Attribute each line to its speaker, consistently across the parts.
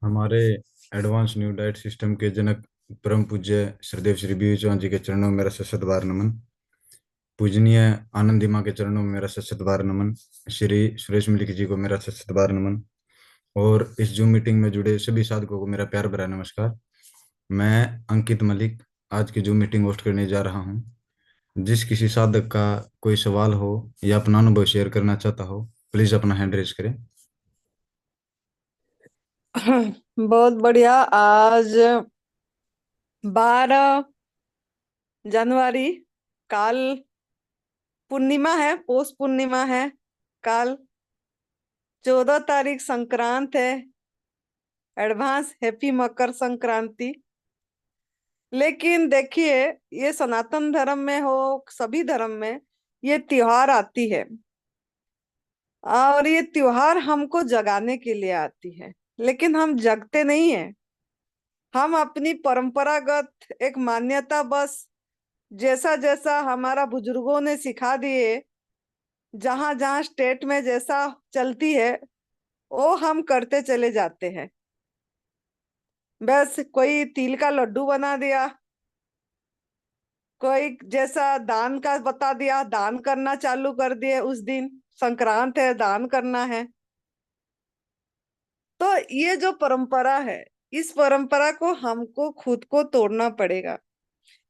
Speaker 1: हमारे advance new diet system के जनक परम पूज्य श्रीदेव श्री बीवी चौहान जी के चरणों में मेरा सशत बार नमन। पूजनीय आनंदी माँ के चरणों में मेरा सशत बार नमन। श्री सुरेश मलिक जी को मेरा सशत बार नमन। और इस जूम मीटिंग में जुड़े सभी साधकों को मेरा प्यार भरा नमस्कार। मैं अंकित मलिक आज की जूम मीटिंग होस्ट करने जा रहा हूँ। जिस किसी साधक का कोई सवाल हो या अपना अनुभव शेयर करना चाहता हो, प्लीज अपना हैंड रेज करें।
Speaker 2: बहुत बढ़िया। आज 12 जनवरी, काल पूर्णिमा है, पौष पूर्णिमा है। काल 14 तारीख संक्रांत है। Advance happy Makar Sankranti. लेकिन देखिए, ये सनातन धर्म में हो, सभी धर्म में ये त्योहार आती है, और ये त्योहार हमको जगाने के लिए आती है। लेकिन हम जगते नहीं है। हम अपनी परंपरागत एक मान्यता, बस जैसा जैसा हमारा बुजुर्गों ने सिखा दिए, जहां जहां स्टेट में जैसा चलती है वो हम करते चले जाते हैं। बस कोई तिल का लड्डू बना दिया, कोई जैसा दान का बता दिया, दान करना चालू कर दिए। उस दिन संक्रांत है, दान करना है। तो ये जो परंपरा है, इस परंपरा को हमको खुद को तोड़ना पड़ेगा।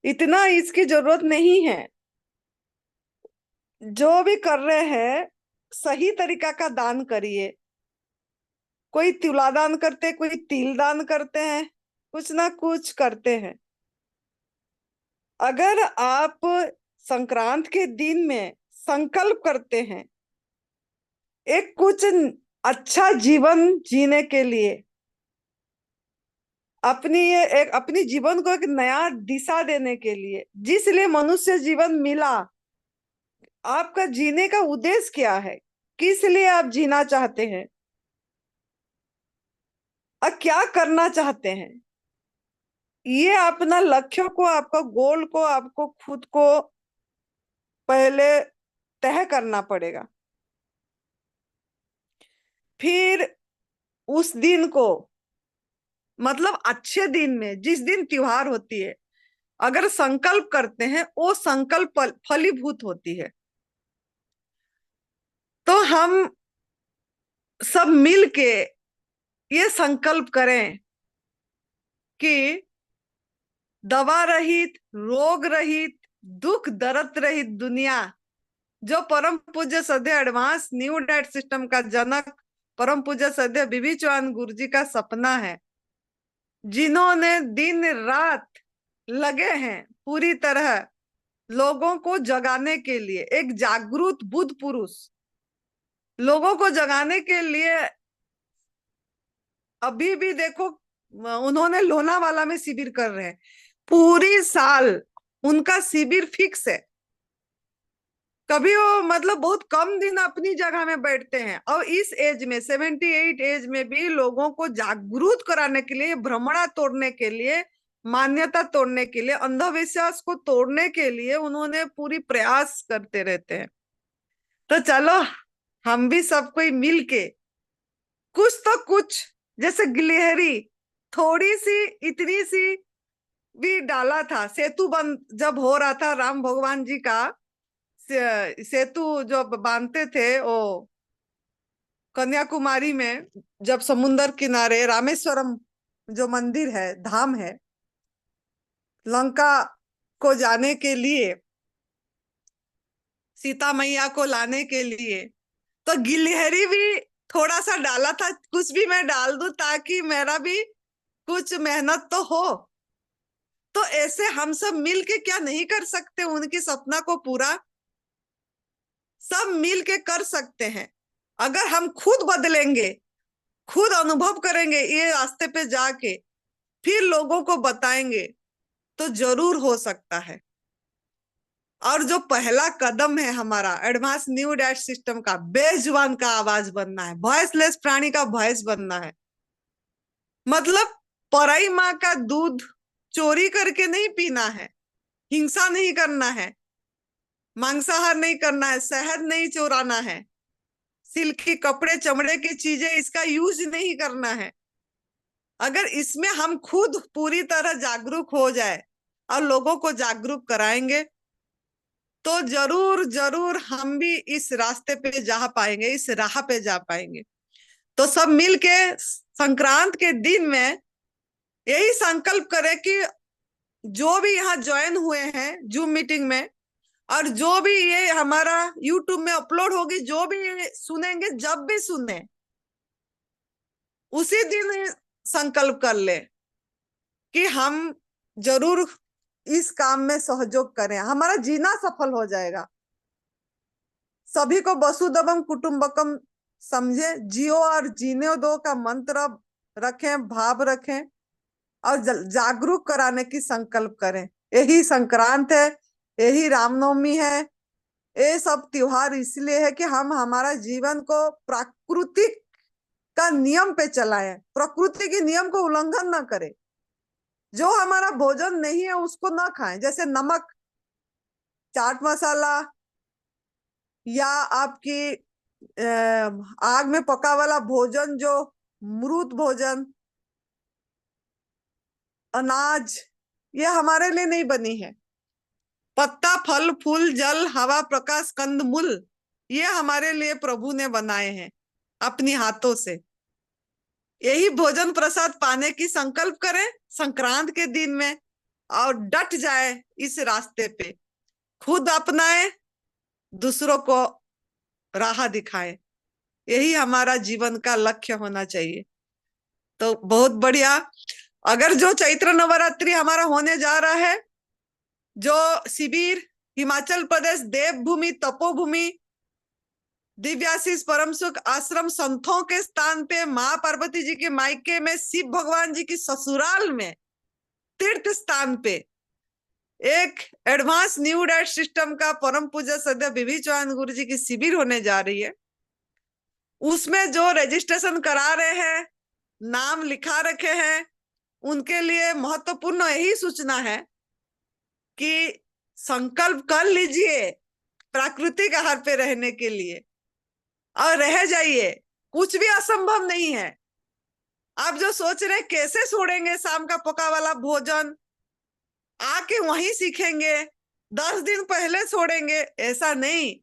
Speaker 2: इतना इसकी जरूरत नहीं है। जो भी कर रहे हैं, सही तरीका का दान करिए। कोई तुला दान करते, कोई तिल दान करते हैं, कुछ ना कुछ करते हैं। अगर आप संक्रांत के दिन में संकल्प करते हैं एक कुछ अच्छा जीवन जीने के लिए, अपनी ये एक अपनी जीवन को एक नया दिशा देने के लिए, जिसलिए मनुष्य जीवन मिला, आपका जीने का उद्देश्य क्या है, किस लिए आप जीना चाहते हैं और क्या करना चाहते हैं, ये अपना लक्ष्य को, आपका गोल को, आपको खुद को पहले तय करना पड़ेगा। फिर उस दिन को, मतलब अच्छे दिन में, जिस दिन त्योहार होती है, अगर संकल्प करते हैं, वो संकल्प फलीभूत होती है। तो हम सब मिल के ये संकल्प करें कि दवा रहित, रोग रहित, दुख दर्द रहित दुनिया, जो परम पूज्य सदैव एडवांस न्यू डाइट सिस्टम का जनक परम पूज्य सदैव बीबी चौहान गुरु जी का सपना है, जिन्होंने दिन रात लगे हैं पूरी तरह लोगों को जगाने के लिए, एक जागरूक बुद्ध पुरुष लोगों को जगाने के लिए। अभी भी देखो, उन्होंने लोनावाला में शिविर कर रहे हैं, पूरी साल उनका शिविर फिक्स है। कभी वो मतलब बहुत कम दिन अपनी जगह में बैठते हैं, और इस एज में 78 एज में भी लोगों को जागरूक कराने के लिए, भ्रमणा तोड़ने के लिए, मान्यता तोड़ने के लिए, अंधविश्वास को तोड़ने के लिए उन्होंने पूरी प्रयास करते रहते हैं। तो चलो, हम भी सब कोई मिल के कुछ तो कुछ, जैसे गिलहरी थोड़ी सी, इतनी सी भी डाला था। सेतु बंद जब हो रहा था, राम भगवान जी का सेतु जो बांधते थे, वो कन्याकुमारी में, जब समुन्दर किनारे रामेश्वरम जो मंदिर है, धाम है, लंका को जाने के लिए, सीता मैया को लाने के लिए, तो गिलहरी भी थोड़ा सा डाला था, कुछ भी मैं डाल दूं ताकि मेरा भी कुछ मेहनत तो हो। तो ऐसे हम सब मिल के क्या नहीं कर सकते उनकी सपना को पूरा? सब मिल के कर सकते हैं। अगर हम खुद बदलेंगे, खुद अनुभव करेंगे ये रास्ते पे जाके, फिर लोगों को बताएंगे, तो जरूर हो सकता है। और जो पहला कदम है हमारा एडवांस न्यू डाइट सिस्टम का, बेजुबान का आवाज बनना है, वॉइसलेस प्राणी का वॉइस बनना है। मतलब पराई माँ का दूध चोरी करके नहीं पीना है, हिंसा नहीं करना है, मांसाहार नहीं करना है, शहद नहीं चोराना है, सिल्क के कपड़े, चमड़े की चीजें इसका यूज नहीं करना है। अगर इसमें हम खुद पूरी तरह जागरूक हो जाए और लोगों को जागरूक कराएंगे तो जरूर जरूर हम भी इस रास्ते पे जा पाएंगे, इस राह पे जा पाएंगे। तो सब मिलके संक्रांत के दिन में यही संकल्प करें कि जो भी यहाँ ज्वाइन हुए हैं जूम मीटिंग में, और जो भी ये हमारा यूट्यूब में अपलोड होगी, जो भी ये सुनेंगे, जब भी सुने उसी दिन संकल्प कर ले कि हम जरूर इस काम में सहयोग करें, हमारा जीना सफल हो जाएगा। सभी को वसुधैव कुटुंबकम समझे, जियो और जीने दो का मंत्र रखें, भाव रखें और जागरूक कराने की संकल्प करें। यही संक्रांत है, यही रामनवमी है, ये सब त्योहार इसलिए है कि हम हमारा जीवन को प्राकृतिक का नियम पे चलाएं, प्रकृति के नियम को उल्लंघन ना करें। जो हमारा भोजन नहीं है उसको ना खाएं, जैसे नमक, चाट मसाला या आपकी आग में पका वाला भोजन, जो मृत भोजन, अनाज, ये हमारे लिए नहीं बनी है। पत्ता, फल, फूल, जल, हवा, प्रकाश, कंद मूल, ये हमारे लिए प्रभु ने बनाए हैं अपनी हाथों से। यही भोजन प्रसाद पाने की संकल्प करें संक्रांत के दिन में और डट जाए इस रास्ते पे, खुद अपनाए, दूसरों को राह दिखाए। यही हमारा जीवन का लक्ष्य होना चाहिए। तो बहुत बढ़िया। अगर जो चैत्र नवरात्रि हमारा होने जा रहा है, जो शिविर हिमाचल प्रदेश देवभूमि तपोभूमि दिव्याशीष परम सुख आश्रम संतों के स्थान पे, माँ पार्वती जी के मायके में, शिव भगवान जी की ससुराल में, तीर्थ स्थान पे एक एडवांस न्यू डाइट सिस्टम का परम पूज्य सदैव बीबी चौहान गुरु जी की शिविर होने जा रही है। उसमें जो रजिस्ट्रेशन करा रहे हैं, नाम लिखा रखे हैं, उनके लिए महत्वपूर्ण यही सूचना है कि संकल्प कर लीजिए प्राकृतिक आहार पे रहने के लिए और रह जाइए, कुछ भी असंभव नहीं है। आप जो सोच रहे कैसे छोड़ेंगे शाम का पका वाला भोजन, आके वहीं सीखेंगे, 10 दिन पहले छोड़ेंगे, ऐसा नहीं,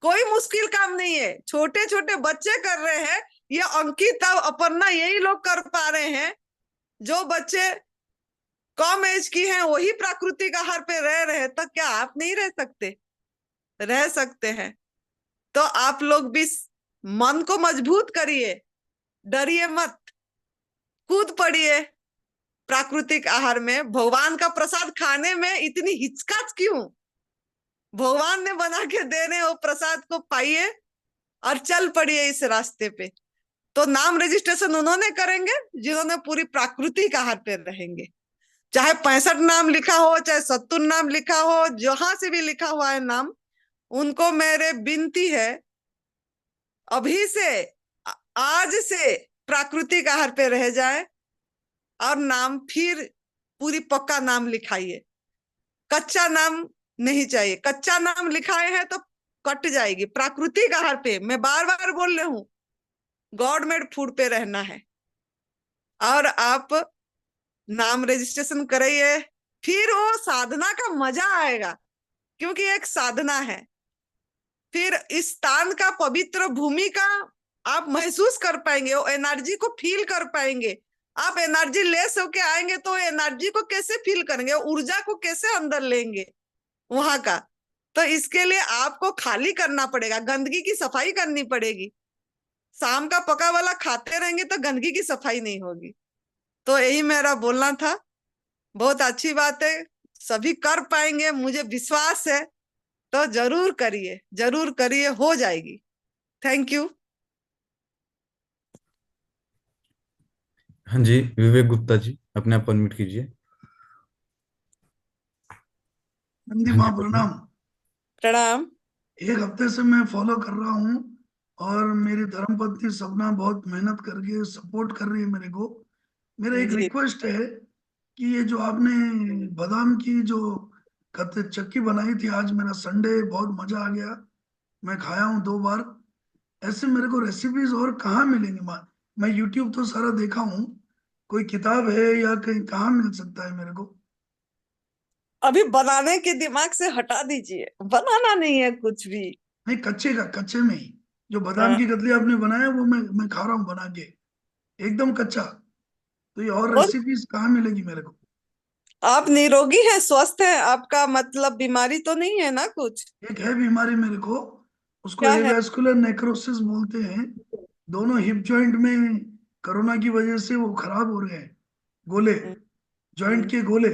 Speaker 2: कोई मुश्किल काम नहीं है। छोटे छोटे बच्चे कर रहे हैं, ये अंकित और अपर्णा यही लोग कर पा रहे हैं। जो बच्चे कम एज की हैं वही प्राकृतिक आहार पे रह रहे हैं, तो क्या आप नहीं रह सकते? रह सकते हैं। तो आप लोग भी मन को मजबूत करिए, डरिए मत, कूद पड़िए प्राकृतिक आहार में। भगवान का प्रसाद खाने में इतनी हिचकाच क्यों? भगवान ने बना के दे रहे, वो प्रसाद को पाइए और चल पड़िए इस रास्ते पे। तो नाम रजिस्ट्रेशन उन्होंने करेंगे जिन्होंने पूरी प्राकृतिक आहार पे रहेंगे। चाहे 65 नाम लिखा हो, चाहे 70 नाम लिखा हो, जहां से भी लिखा हुआ है नाम, उनको मेरे विनती है अभी से, आज से प्राकृतिक आहार पे रह जाए और नाम फिर पूरी पक्का नाम लिखाइए। कच्चा नाम नहीं चाहिए, कच्चा नाम लिखाए हैं तो कट जाएगी। प्राकृतिक आहार पे, मैं बार बार बोल रही हूँ, गॉड मेड फूड पे रहना है। और आप नाम रजिस्ट्रेशन कराइए, फिर वो साधना का मजा आएगा, क्योंकि एक साधना है। फिर इस स्थान का पवित्र भूमि का आप महसूस कर पाएंगे, वो एनर्जी को फील कर पाएंगे। आप एनर्जी लेस होके आएंगे तो एनर्जी को कैसे फील करेंगे, ऊर्जा को कैसे अंदर लेंगे वहां का? तो इसके लिए आपको खाली करना पड़ेगा, गंदगी की सफाई करनी पड़ेगी। शाम का पका वाला खाते रहेंगे तो गंदगी की सफाई नहीं होगी। तो यही मेरा बोलना था। बहुत अच्छी बात है, सभी कर पाएंगे, मुझे विश्वास है। तो जरूर करिए, जरूर करिए, हो जाएगी। Thank you.
Speaker 1: हाँ जी, विवेक गुप्ता जी, अपने आप अनम्यूट कीजिए।
Speaker 3: नंदी
Speaker 1: हाँ
Speaker 3: माँ
Speaker 1: जी, बोलिए।
Speaker 3: प्रणाम।
Speaker 2: प्रणाम।
Speaker 3: एक हफ्ते से मैं फॉलो कर रहा हूँ और मेरी धर्मपत्नी सपना बहुत मेहनत करके सपोर्ट कर रही है मेरे को। मेरा एक
Speaker 2: जी
Speaker 3: रिक्वेस्ट है कि ये जो आपने बादाम की जो कत चक्की बनाई थी, आज मेरा संडे, बहुत मजा आ गया। मैं खाया हूँ 2 बार। ऐसे मेरे को रेसिपीज और कहाँ मिलेंगी माँ? मैं यूट्यूब तो सारा देखा हूँ, कोई किताब है या कहीं कहाँ मिल सकता है मेरे को?
Speaker 2: अभी बनाने के दिमाग से हटा दीजिए, बनाना नहीं है कुछ भी।
Speaker 3: नहीं, कच्चे में ही जो बादाम
Speaker 2: हाँ,
Speaker 3: की कतली आपने बनाया वो मैं खा रहा हूँ बना के, एकदम कच्चा। तो ये और
Speaker 2: और
Speaker 3: रेसिपीज कहाँ मिलेगी मेरे को?
Speaker 2: आप निरोगी हैं, स्वस्थ हैं, आपका मतलब बीमारी तो नहीं है ना कुछ?
Speaker 3: एक है बीमारी मेरे को, उसको
Speaker 2: क्या है?
Speaker 3: एवास्कुलर नेक्रोसिस बोलते हैं। दोनों हिप जॉइंट में कोरोना की वजह से वो खराब हो रहे हैं, गोले,
Speaker 2: हम्म,
Speaker 3: जॉइंट
Speaker 2: हम्म,
Speaker 3: के गोले।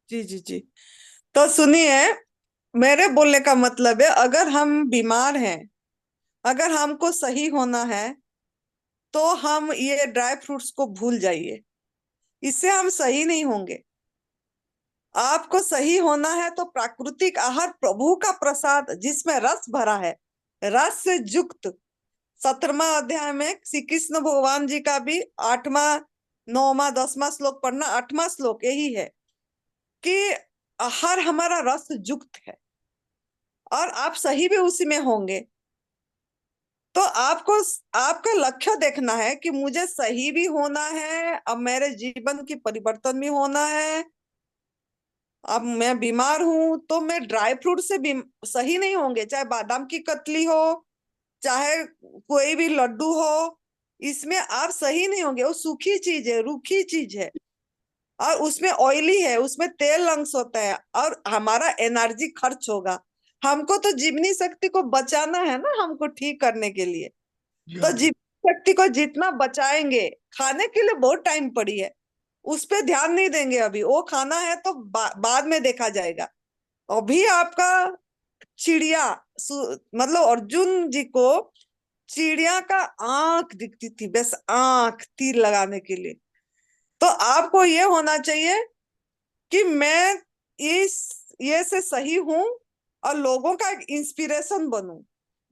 Speaker 2: जी जी जी। तो सुनिए, मेरे बोलने का मतलब है, अगर हम बीमार हैं, अगर हमको सही होना है, तो हम ये ड्राई फ्रूट्स को भूल जाइए, इससे हम सही नहीं होंगे। आपको सही होना है तो प्राकृतिक आहार प्रभु का प्रसाद जिसमें रस भरा है, रस से युक्त। 17वां अध्याय में श्री कृष्ण भगवान जी का भी 8वां 9वां 10वां श्लोक पढ़ना, 8वां श्लोक यही है कि आहार हमारा रस युक्त है, और आप सही भी उसी में होंगे। तो आपको आपका लक्ष्य देखना है कि मुझे सही भी होना है, अब मेरे जीवन की परिवर्तन भी होना है। अब मैं बीमार हूं तो मैं ड्राई फ्रूट से भी सही नहीं होंगे, चाहे बादाम की कतली हो, चाहे कोई भी लड्डू हो, इसमें आप सही नहीं होंगे। वो सूखी चीज है, रूखी चीज है, और उसमें ऑयली है, उसमें तेल अंश होता है, और हमारा एनर्जी खर्च होगा। हमको तो जीवनी शक्ति को बचाना है ना, हमको ठीक करने के लिए।
Speaker 3: जी
Speaker 2: तो
Speaker 3: हाँ जी।
Speaker 2: जीवनी शक्ति को जितना बचाएंगे, खाने के लिए बहुत टाइम पड़ी है, उस पे ध्यान नहीं देंगे। अभी वो खाना है तो बाद में देखा जाएगा। अभी आपका चिड़िया, मतलब अर्जुन जी को चिड़िया का आंख दिखती थी, बस आंख तीर लगाने के लिए। तो आपको ये होना चाहिए कि मैं इस ये से सही हूं, और लोगों का एक इंस्पिरेशन बनूं।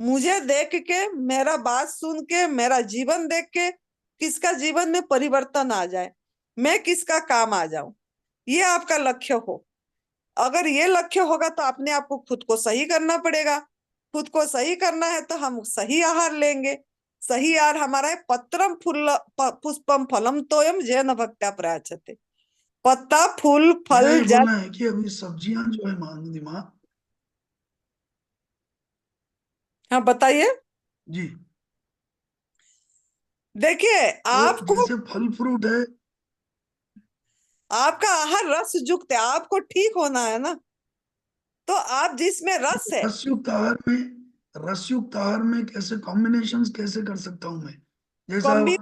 Speaker 2: मुझे देख के, मेरा बात सुन के, मेरा जीवन देख के किसका जीवन में परिवर्तन आ जाए, मैं किसका काम आ जाऊं, ये आपका लक्ष्य हो। अगर ये लक्ष्य होगा तो अपने आप को खुद को सही करना पड़ेगा। खुद को सही करना है तो हम सही आहार लेंगे। सही आहार हमारा है पत्रम फूल पुष्पम फलम तोयम जैन भक्त्या प्रयाचते। पत्ता, फूल,
Speaker 3: मेरा
Speaker 2: फल,
Speaker 3: ये
Speaker 2: जल।
Speaker 3: बोलना है कि अभी सब्जियां जो है मान माँ,
Speaker 2: हाँ, बताइए।
Speaker 3: जी,
Speaker 2: देखिए,
Speaker 3: तो
Speaker 2: आपको
Speaker 3: जैसे फल फ्रूट है,
Speaker 2: आपका आहार रस युक्त है, आपको ठीक होना है ना। तो आप जिसमें रस है,
Speaker 3: रसयुक्त आहार में, रसयुक्त आहार में कैसे कॉम्बिनेशंस कैसे कर सकता हूँ मैं? जैसा
Speaker 2: कॉम्बी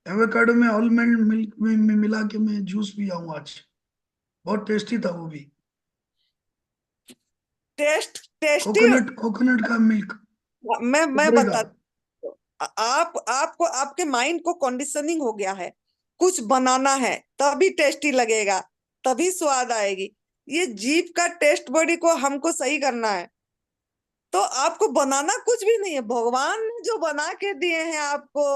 Speaker 3: एवोकाडो में आलमंड मिल्क में मिला के मैं जूस पिया हूँ आज, बहुत टेस्टी था वो भी।
Speaker 2: टेस्टी।
Speaker 3: कोकोनट का मिल्क,
Speaker 2: मैं
Speaker 3: कोबरे का।
Speaker 2: बता, आपको आपके माइंड को कंडीशनिंग हो गया है, कुछ बनाना है तभी टेस्टी लगेगा, तभी स्वाद आएगी। ये जीभ का टेस्ट बॉडी को हमको सही करना है। तो आपको बनाना कुछ भी नहीं है, भगवान ने जो बना के दिए हैं आपको।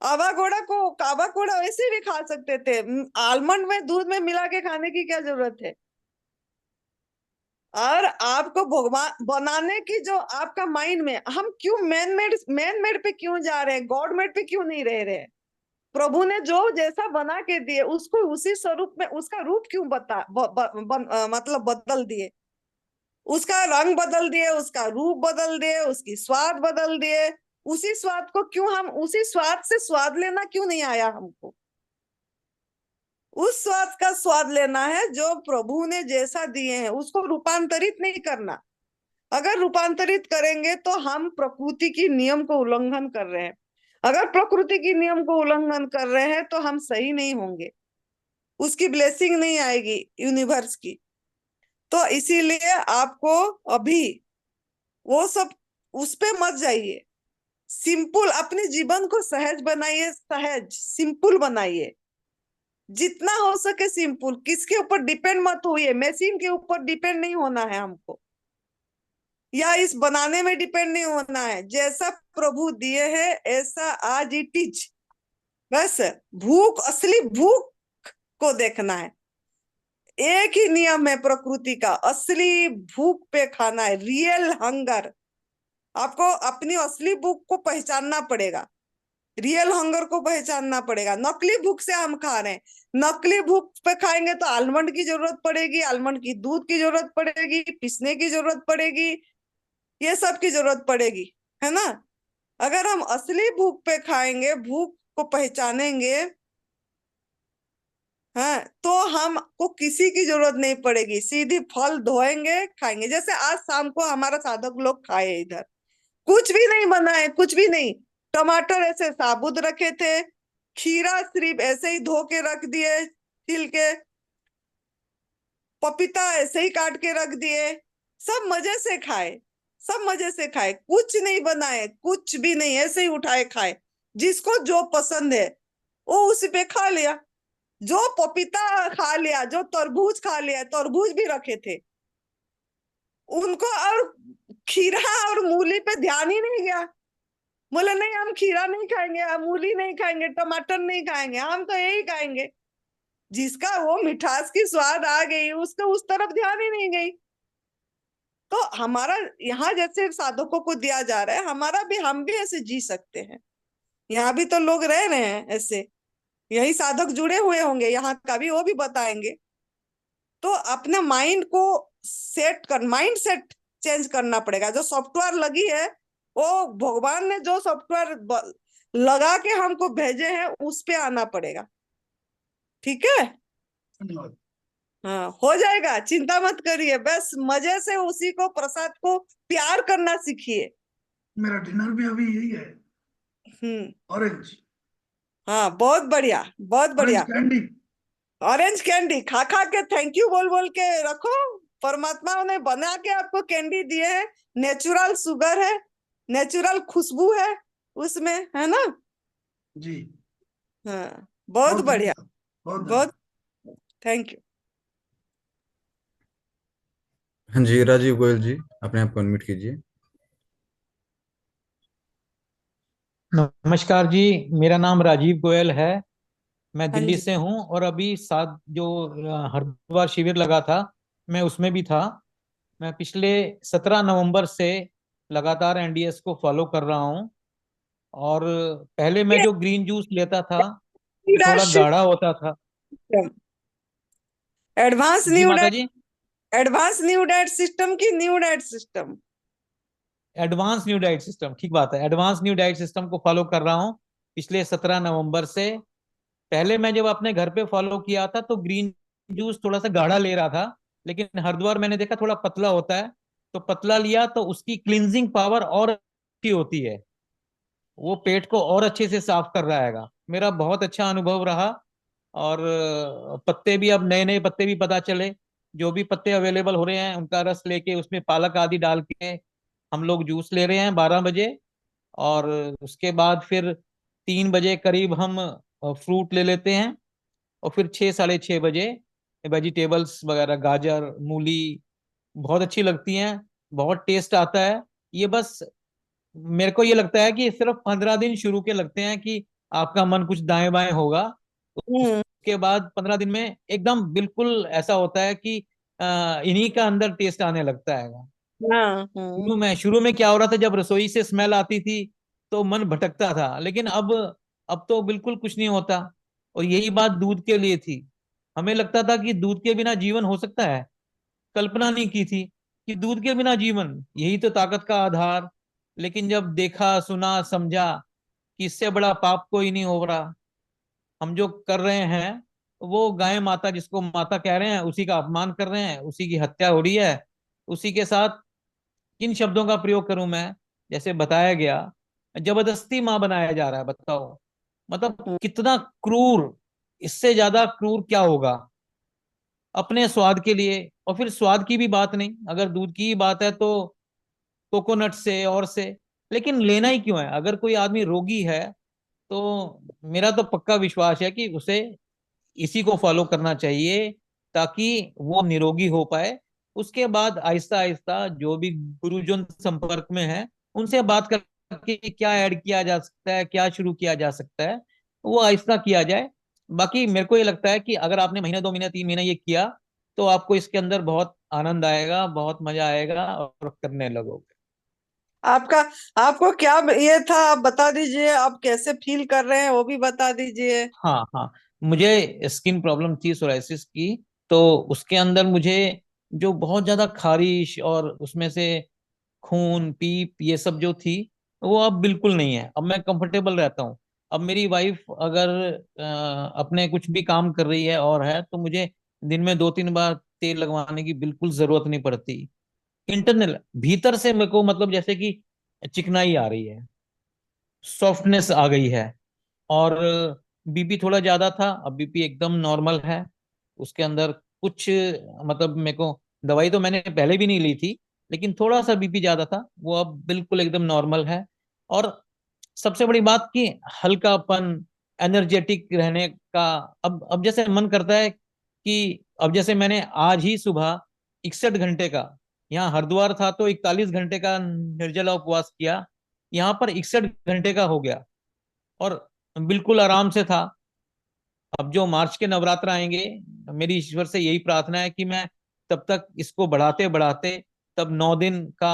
Speaker 2: आवा घोड़ा वैसे भी खा सकते थे, आलमंड में दूध में मिला के खाने की क्या जरूरत है? और आपको भगवान बनाने की जो आपका माइंड में, हम क्यों मैन मेड पे क्यों जा रहे हैं, गॉड मेड पे क्यों नहीं रह रहे हैं? प्रभु ने जो जैसा बना के दिए उसको उसी स्वरूप में, उसका रूप क्यों मतलब बदल दिए, उसका रंग बदल दिए, उसका रूप बदल दिए, उसकी स्वाद बदल दिए। उसी स्वाद को क्यों, हम उसी स्वाद से स्वाद लेना क्यों नहीं आया हमको? उस स्वाद का स्वाद लेना है जो प्रभु ने जैसा दिए हैं, उसको रूपांतरित नहीं करना। अगर रूपांतरित करेंगे तो हम प्रकृति की नियम को उल्लंघन कर रहे हैं। अगर प्रकृति की नियम को उल्लंघन कर रहे हैं तो हम सही नहीं होंगे, उसकी ब्लेसिंग नहीं आएगी यूनिवर्स की। तो इसीलिए आपको अभी वो सब उस पे मत जाइए। सिंपल अपने जीवन को सहज बनाइए, सहज सिंपल बनाइए, जितना हो सके सिंपल। किसके ऊपर डिपेंड मत होइए, मशीन के ऊपर डिपेंड नहीं होना है हमको, या इस बनाने में डिपेंड नहीं होना है। जैसा प्रभु दिए है ऐसा आज इट इज। बस भूख, असली भूख को देखना है। एक ही नियम है प्रकृति का, असली भूख पे खाना है, रियल हंगर। आपको अपनी असली भूख को पहचानना पड़ेगा। रियल हंगर को पहचानना पड़ेगा। नकली भूख से हम खा रहे हैं, नकली भूख पे खाएंगे तो आलमंड की जरूरत पड़ेगी, आलमंड की दूध की जरूरत पड़ेगी, पिसने की जरूरत पड़ेगी, ये सब की जरूरत पड़ेगी, है ना। अगर हम असली भूख पे खाएंगे, भूख को पहचानेंगे, हाँ, तो हमको किसी की जरूरत नहीं पड़ेगी, सीधी फल धोएंगे खाएंगे। जैसे आज शाम को हमारा साधक लोग खाए इधर, कुछ भी नहीं बनाए, कुछ भी नहीं। टमाटर ऐसे साबुत रखे थे, खीरा सिर्फ ऐसे ही धो के रख दिए छिल के, पपीता ऐसे ही काट के रख दिए, सब मजे से खाए, सब मजे से खाए, कुछ नहीं बनाए, कुछ भी नहीं, ऐसे ही उठाए खाए। जिसको जो पसंद है वो उसी पे खा लिया। जो पपीता खा लिया, जो तरबूज खा लिया, तरबूज भी रखे थे उनको, और खीरा और मूली पे ध्यान ही नहीं गया। बोले नहीं, हम खीरा नहीं खाएंगे, हम मूली नहीं खाएंगे, टमाटर नहीं खाएंगे, हम तो यही खाएंगे। जिसका वो मिठास की स्वाद आ गई, उसको उस तरफ ध्यान ही नहीं गई। तो हमारा यहाँ जैसे साधकों को दिया जा रहा है, हमारा भी, हम भी ऐसे जी सकते हैं। यहाँ भी तो लोग रह रहे हैं ऐसे, यही साधक जुड़े हुए होंगे यहाँ का भी, वो भी बताएंगे। तो अपने माइंड को सेट कर, माइंड सेट चेंज करना पड़ेगा। जो सॉफ्टवेयर लगी है, वो भगवान ने जो सॉफ्टवेयर लगा के हमको भेजे हैं, उस पे आना पड़ेगा। ठीक है,
Speaker 3: धन्यवाद।
Speaker 2: हाँ, हो जाएगा, चिंता मत करिए। बस मजे से उसी को, प्रसाद को प्यार करना सीखिए।
Speaker 3: मेरा डिनर भी अभी यही है,
Speaker 2: हम्म,
Speaker 3: ऑरेंज,
Speaker 2: हाँ, बहुत बढ़िया, बहुत
Speaker 3: ऑरेंज
Speaker 2: बढ़िया।
Speaker 3: कैंडी।
Speaker 2: ऑरेंज कैंडी खा खा के थैंक यू बोल बोल के रखो। परमात्मा ने बना के आपको कैंडी दिए है, नेचुरल शुगर है, नेचुरल खुशबू है उसमें, है ना।
Speaker 3: जी,
Speaker 2: हाँ, बहुत
Speaker 3: बहुत
Speaker 2: बढ़िया,
Speaker 3: धन्यवाद, बहुत
Speaker 2: बहुत
Speaker 3: धन्यवाद।
Speaker 2: Thank you.
Speaker 1: हाँ जी, राजीव गोयल जी, अपने आप को अनम्यूट कीजिए।
Speaker 4: नमस्कार जी, मेरा नाम राजीव गोयल है। मैं
Speaker 2: हाँ
Speaker 4: दिल्ली
Speaker 2: जी,
Speaker 4: से हूँ और अभी साथ जो हरिद्वार शिविर लगा था, मैं उसमें भी था। मैं पिछले 17 नवंबर से लगातार एनडीएस को फॉलो कर रहा हूँ। और पहले मैं जो ग्रीन जूस लेता था वो थोड़ा
Speaker 2: लीडरशिप
Speaker 4: गाढ़ा होता था।
Speaker 2: एडवांस
Speaker 4: जी
Speaker 2: न्यू
Speaker 4: माता
Speaker 2: डाइट,
Speaker 4: जी।
Speaker 2: एडवांस न्यू डाइट सिस्टम की new diet system.
Speaker 4: Advance new diet system, ठीक बात है, एडवांस न्यू डाइट सिस्टम को फॉलो कर रहा हूँ पिछले 17 नवंबर से। पहले मैं जब अपने घर पे फॉलो किया था तो ग्रीन जूस थोड़ा सा गाढ़ा ले रहा था, लेकिन हरिद्वार मैंने देखा थोड़ा पतला होता है, तो पतला लिया तो उसकी क्लिनजिंग पावर और अच्छी होती है, वो पेट को और अच्छे से साफ कर रहा है। मेरा बहुत अच्छा अनुभव रहा। और पत्ते भी, अब नए नए पत्ते भी पता चले, जो भी पत्ते अवेलेबल हो रहे हैं उनका रस लेके उसमें पालक आदि डाल के हम लोग जूस ले रहे हैं 12 बजे। और उसके बाद फिर 3 बजे करीब हम फ्रूट ले लेते हैं। और फिर 6 साढ़े 6 बजे वेजिटेबल्स वगैरह, गाजर, मूली बहुत अच्छी लगती हैं, बहुत टेस्ट आता है। ये बस मेरे को ये लगता है कि सिर्फ 15 दिन शुरू के लगते हैं कि आपका मन कुछ दाएं बाएं होगा।
Speaker 2: हम्म,
Speaker 4: उसके बाद 15 दिन में एकदम बिल्कुल ऐसा होता है कि इन्हीं का अंदर टेस्ट आने लगता है।
Speaker 2: हाँ,
Speaker 4: शुरू में क्या हो रहा था, जब रसोई से स्मेल आती थी तो मन भटकता था, लेकिन अब तो बिल्कुल कुछ नहीं होता। और यही बात दूध के लिए थी। हमें लगता था कि दूध के बिना जीवन हो सकता है, कल्पना नहीं की थी कि दूध के बिना जीवन, यही तो ताकत का आधार। लेकिन जब देखा, सुना, समझा कि इससे बड़ा पाप कोई नहीं हो रहा, हम जो कर रहे हैं वो गाय माता, जिसको माता कह रहे हैं, उसी का अपमान कर रहे हैं, उसी की हत्या हो रही है। उसी के साथ किन शब्दों का प्रयोग करूं मैं, जैसे बताया गया, जबरदस्ती मां बनाया जा रहा है, बताओ मतलब
Speaker 2: हम्म,
Speaker 4: कितना क्रूर, इससे ज्यादा क्रूर क्या होगा। अपने स्वाद के लिए, और फिर स्वाद की भी बात नहीं, अगर दूध की ही बात है तो कोकोनट से और से, लेकिन लेना ही क्यों है। अगर कोई आदमी रोगी है तो मेरा तो पक्का विश्वास है कि उसे इसी को फॉलो करना चाहिए, ताकि वो निरोगी हो पाए। उसके बाद आहिस्ता आहिस्ता जो भी गुरुजन संपर्क में है उनसे बात करके क्या ऐड किया जा सकता है, क्या शुरू किया जा सकता है, वो आहिस्ता किया जाए। बाकी मेरे को ये लगता है कि अगर आपने महीना 2 महीना 3 महीना ये किया तो आपको इसके अंदर बहुत आनंद आएगा, बहुत मजा आएगा और करने लगोगे।
Speaker 2: आपका आपको क्या ये था, आप बता दीजिए, आप कैसे फील कर रहे हैं वो भी बता दीजिए।
Speaker 4: हाँ हाँ, मुझे स्किन प्रॉब्लम थी सोराइसिस की। तो उसके अंदर मुझे जो बहुत ज्यादा खारिश और उसमें से खून पीप ये सब जो थी, वो अब बिल्कुल नहीं है। अब मैं कंफर्टेबल रहता हूँ। अब मेरी वाइफ अगर अपने कुछ भी काम कर रही है और है, तो मुझे दिन में 2-3 बार तेल लगवाने की बिल्कुल जरूरत नहीं पड़ती। इंटरनल भीतर से मेरे को मतलब जैसे कि चिकनाई आ रही है, सॉफ्टनेस आ गई है। और बीपी थोड़ा ज्यादा था, अब बीपी एकदम नॉर्मल है। उसके अंदर कुछ मतलब मेरे को, दवाई तो मैंने पहले भी नहीं ली थी, लेकिन थोड़ा सा बीपी ज्यादा था, वो अब बिल्कुल एकदम नॉर्मल है। और सबसे बड़ी बात कि हल्कापन, एनर्जेटिक रहने का। अब जैसे मन करता है कि अब जैसे मैंने आज ही सुबह 61 घंटे का, यहाँ हरिद्वार था तो 41 घंटे का निर्जला उपवास किया, यहाँ पर 61 घंटे का हो गया और बिल्कुल आराम से था। अब जो मार्च के नवरात्र आएंगे, मेरी ईश्वर से यही प्रार्थना है कि मैं तब तक इसको बढ़ाते बढ़ाते तब 9 दिन का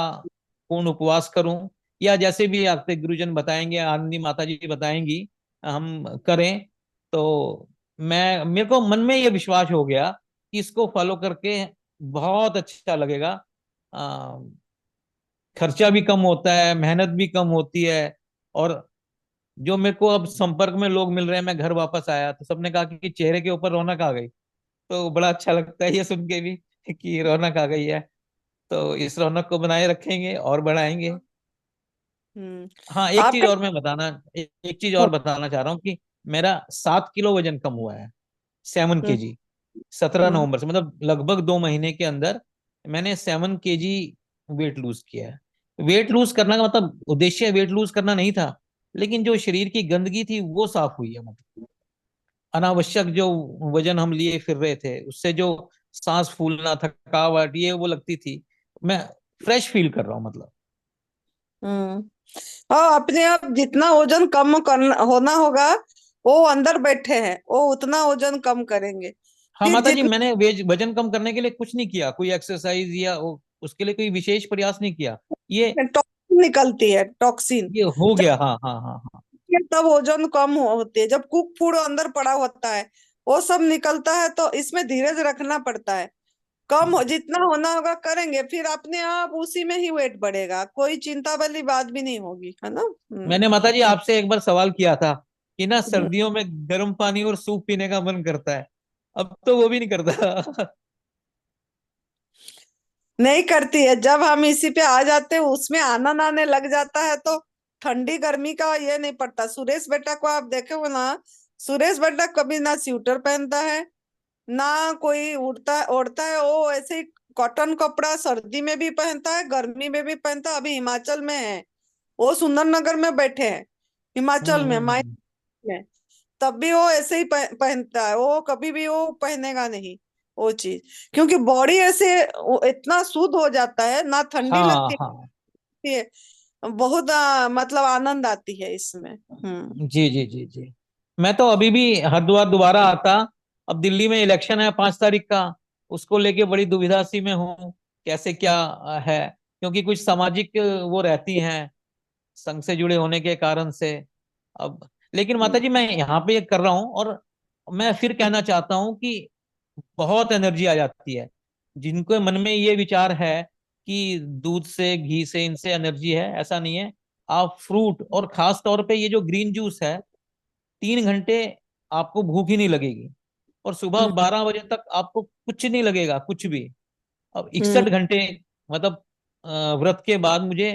Speaker 4: पूर्ण उपवास करूं, या जैसे भी आपके गुरुजन बताएंगे, आनंदी माता जी बताएंगी, हम करें। तो मैं, मेरे को मन में ये विश्वास हो गया कि इसको फॉलो करके बहुत अच्छा लगेगा। आ, खर्चा भी कम होता है, मेहनत भी कम होती है। और जो मेरे को अब संपर्क में लोग मिल रहे हैं, मैं घर वापस आया तो सबने कहा कि चेहरे के ऊपर रौनक आ गई। तो बड़ा अच्छा लगता है ये सुन के भी कि रौनक आ गई है। तो इस रौनक को बनाए रखेंगे और बढ़ाएंगे।
Speaker 2: हम्म।
Speaker 4: हाँ, एक चीज
Speaker 2: आपका
Speaker 4: और मैं बताना, एक चीज और बताना चाह रहा हूँ कि मेरा 7 किलो वजन कम हुआ है, 7 kg। 17 नवंबर से, मतलब लगभग 2 महीने के अंदर मैंने 7 kg वेट लूज किया है। वेट लूज करना का मतलब उद्देश्य वेट लूज करना नहीं था, लेकिन जो शरीर की गंदगी थी वो साफ हुई है। मतलब अनावश्यक जो वजन हम लिए फिर रहे थे, उससे जो सांस फूलना, थकावट ये वो लगती थी, मैं फ्रेश फील कर रहा हूँ मतलब।
Speaker 2: हम्म। हाँ, अपने आप जितना वजन कम करना होना होगा, वो अंदर बैठे हैं, वो उतना वजन कम करेंगे।
Speaker 4: हाँ
Speaker 2: फिर
Speaker 4: माता जी,
Speaker 2: जितना
Speaker 4: मैंने वजन कम करने के लिए कुछ नहीं किया, कोई एक्सरसाइज या उसके लिए कोई विशेष प्रयास नहीं किया। ये
Speaker 2: टॉक्सिन निकलती है, टॉक्सिन,
Speaker 4: ये हो
Speaker 2: जब
Speaker 4: गया। हाँ हाँ हाँ हाँ।
Speaker 2: तब वजन कम होते है, जब कुक फूड अंदर पड़ा होता है वो सब निकलता है, तो इसमें धीरज रखना पड़ता है। जितना होना होगा करेंगे, फिर अपने आप उसी में ही वेट बढ़ेगा, कोई चिंता वाली बात भी नहीं होगी, है ना।
Speaker 4: मैंने माता जी आपसे एक बार सवाल किया था कि ना
Speaker 2: हम्म।
Speaker 4: सर्दियों में गर्म पानी और सूप पीने का मन करता है, अब तो वो भी नहीं करता।
Speaker 2: नहीं करती है, जब हम इसी पे आ जाते हैं, उसमें आनंद आने लग जाता है, तो ठंडी गर्मी का ये नहीं पड़ता। सुरेश बेटा को आप देखे हो ना, सुरेश बेटा कभी ना स्वेटर पहनता है, ना कोई उड़ता ओढ़ता है, वो ऐसे ही कॉटन कपड़ा सर्दी में भी पहनता है, गर्मी में भी पहनता है। अभी हिमाचल में है, वो सुंदरनगर में बैठे हैं, हिमाचल में, माई
Speaker 4: हम्म।
Speaker 2: में, तब भी वो ऐसे ही पहनता है, वो कभी भी वो पहनेगा नहीं वो चीज, क्योंकि बॉडी ऐसे इतना शुद्ध हो जाता है, ना ठंडी
Speaker 4: हाँ
Speaker 2: लगती
Speaker 4: हाँ।
Speaker 2: है, बहुत मतलब आनंद आती है इसमें।
Speaker 4: जी जी जी जी। मैं तो अभी भी हरिद्वार दोबारा आता। अब दिल्ली में इलेक्शन है 5 तारीख का, उसको लेके बड़ी दुविधा सी में हूँ, कैसे क्या है। क्योंकि कुछ सामाजिक वो रहती हैं, संघ से जुड़े होने के कारण से। अब लेकिन माता जी मैं यहाँ पे ये कर रहा हूँ, और मैं फिर कहना चाहता हूँ कि बहुत एनर्जी आ जाती है। जिनको मन में ये विचार है कि दूध से घी से इनसे एनर्जी है, ऐसा नहीं है। आप फ्रूट, और खास तौर पे ये जो ग्रीन जूस है, 3 घंटे आपको भूख ही नहीं लगेगी, और सुबह
Speaker 2: हम्म।
Speaker 4: 12 बजे तक आपको कुछ नहीं लगेगा, कुछ भी। अब
Speaker 2: हम्म।
Speaker 4: 61 घंटे मतलब व्रत के बाद मुझे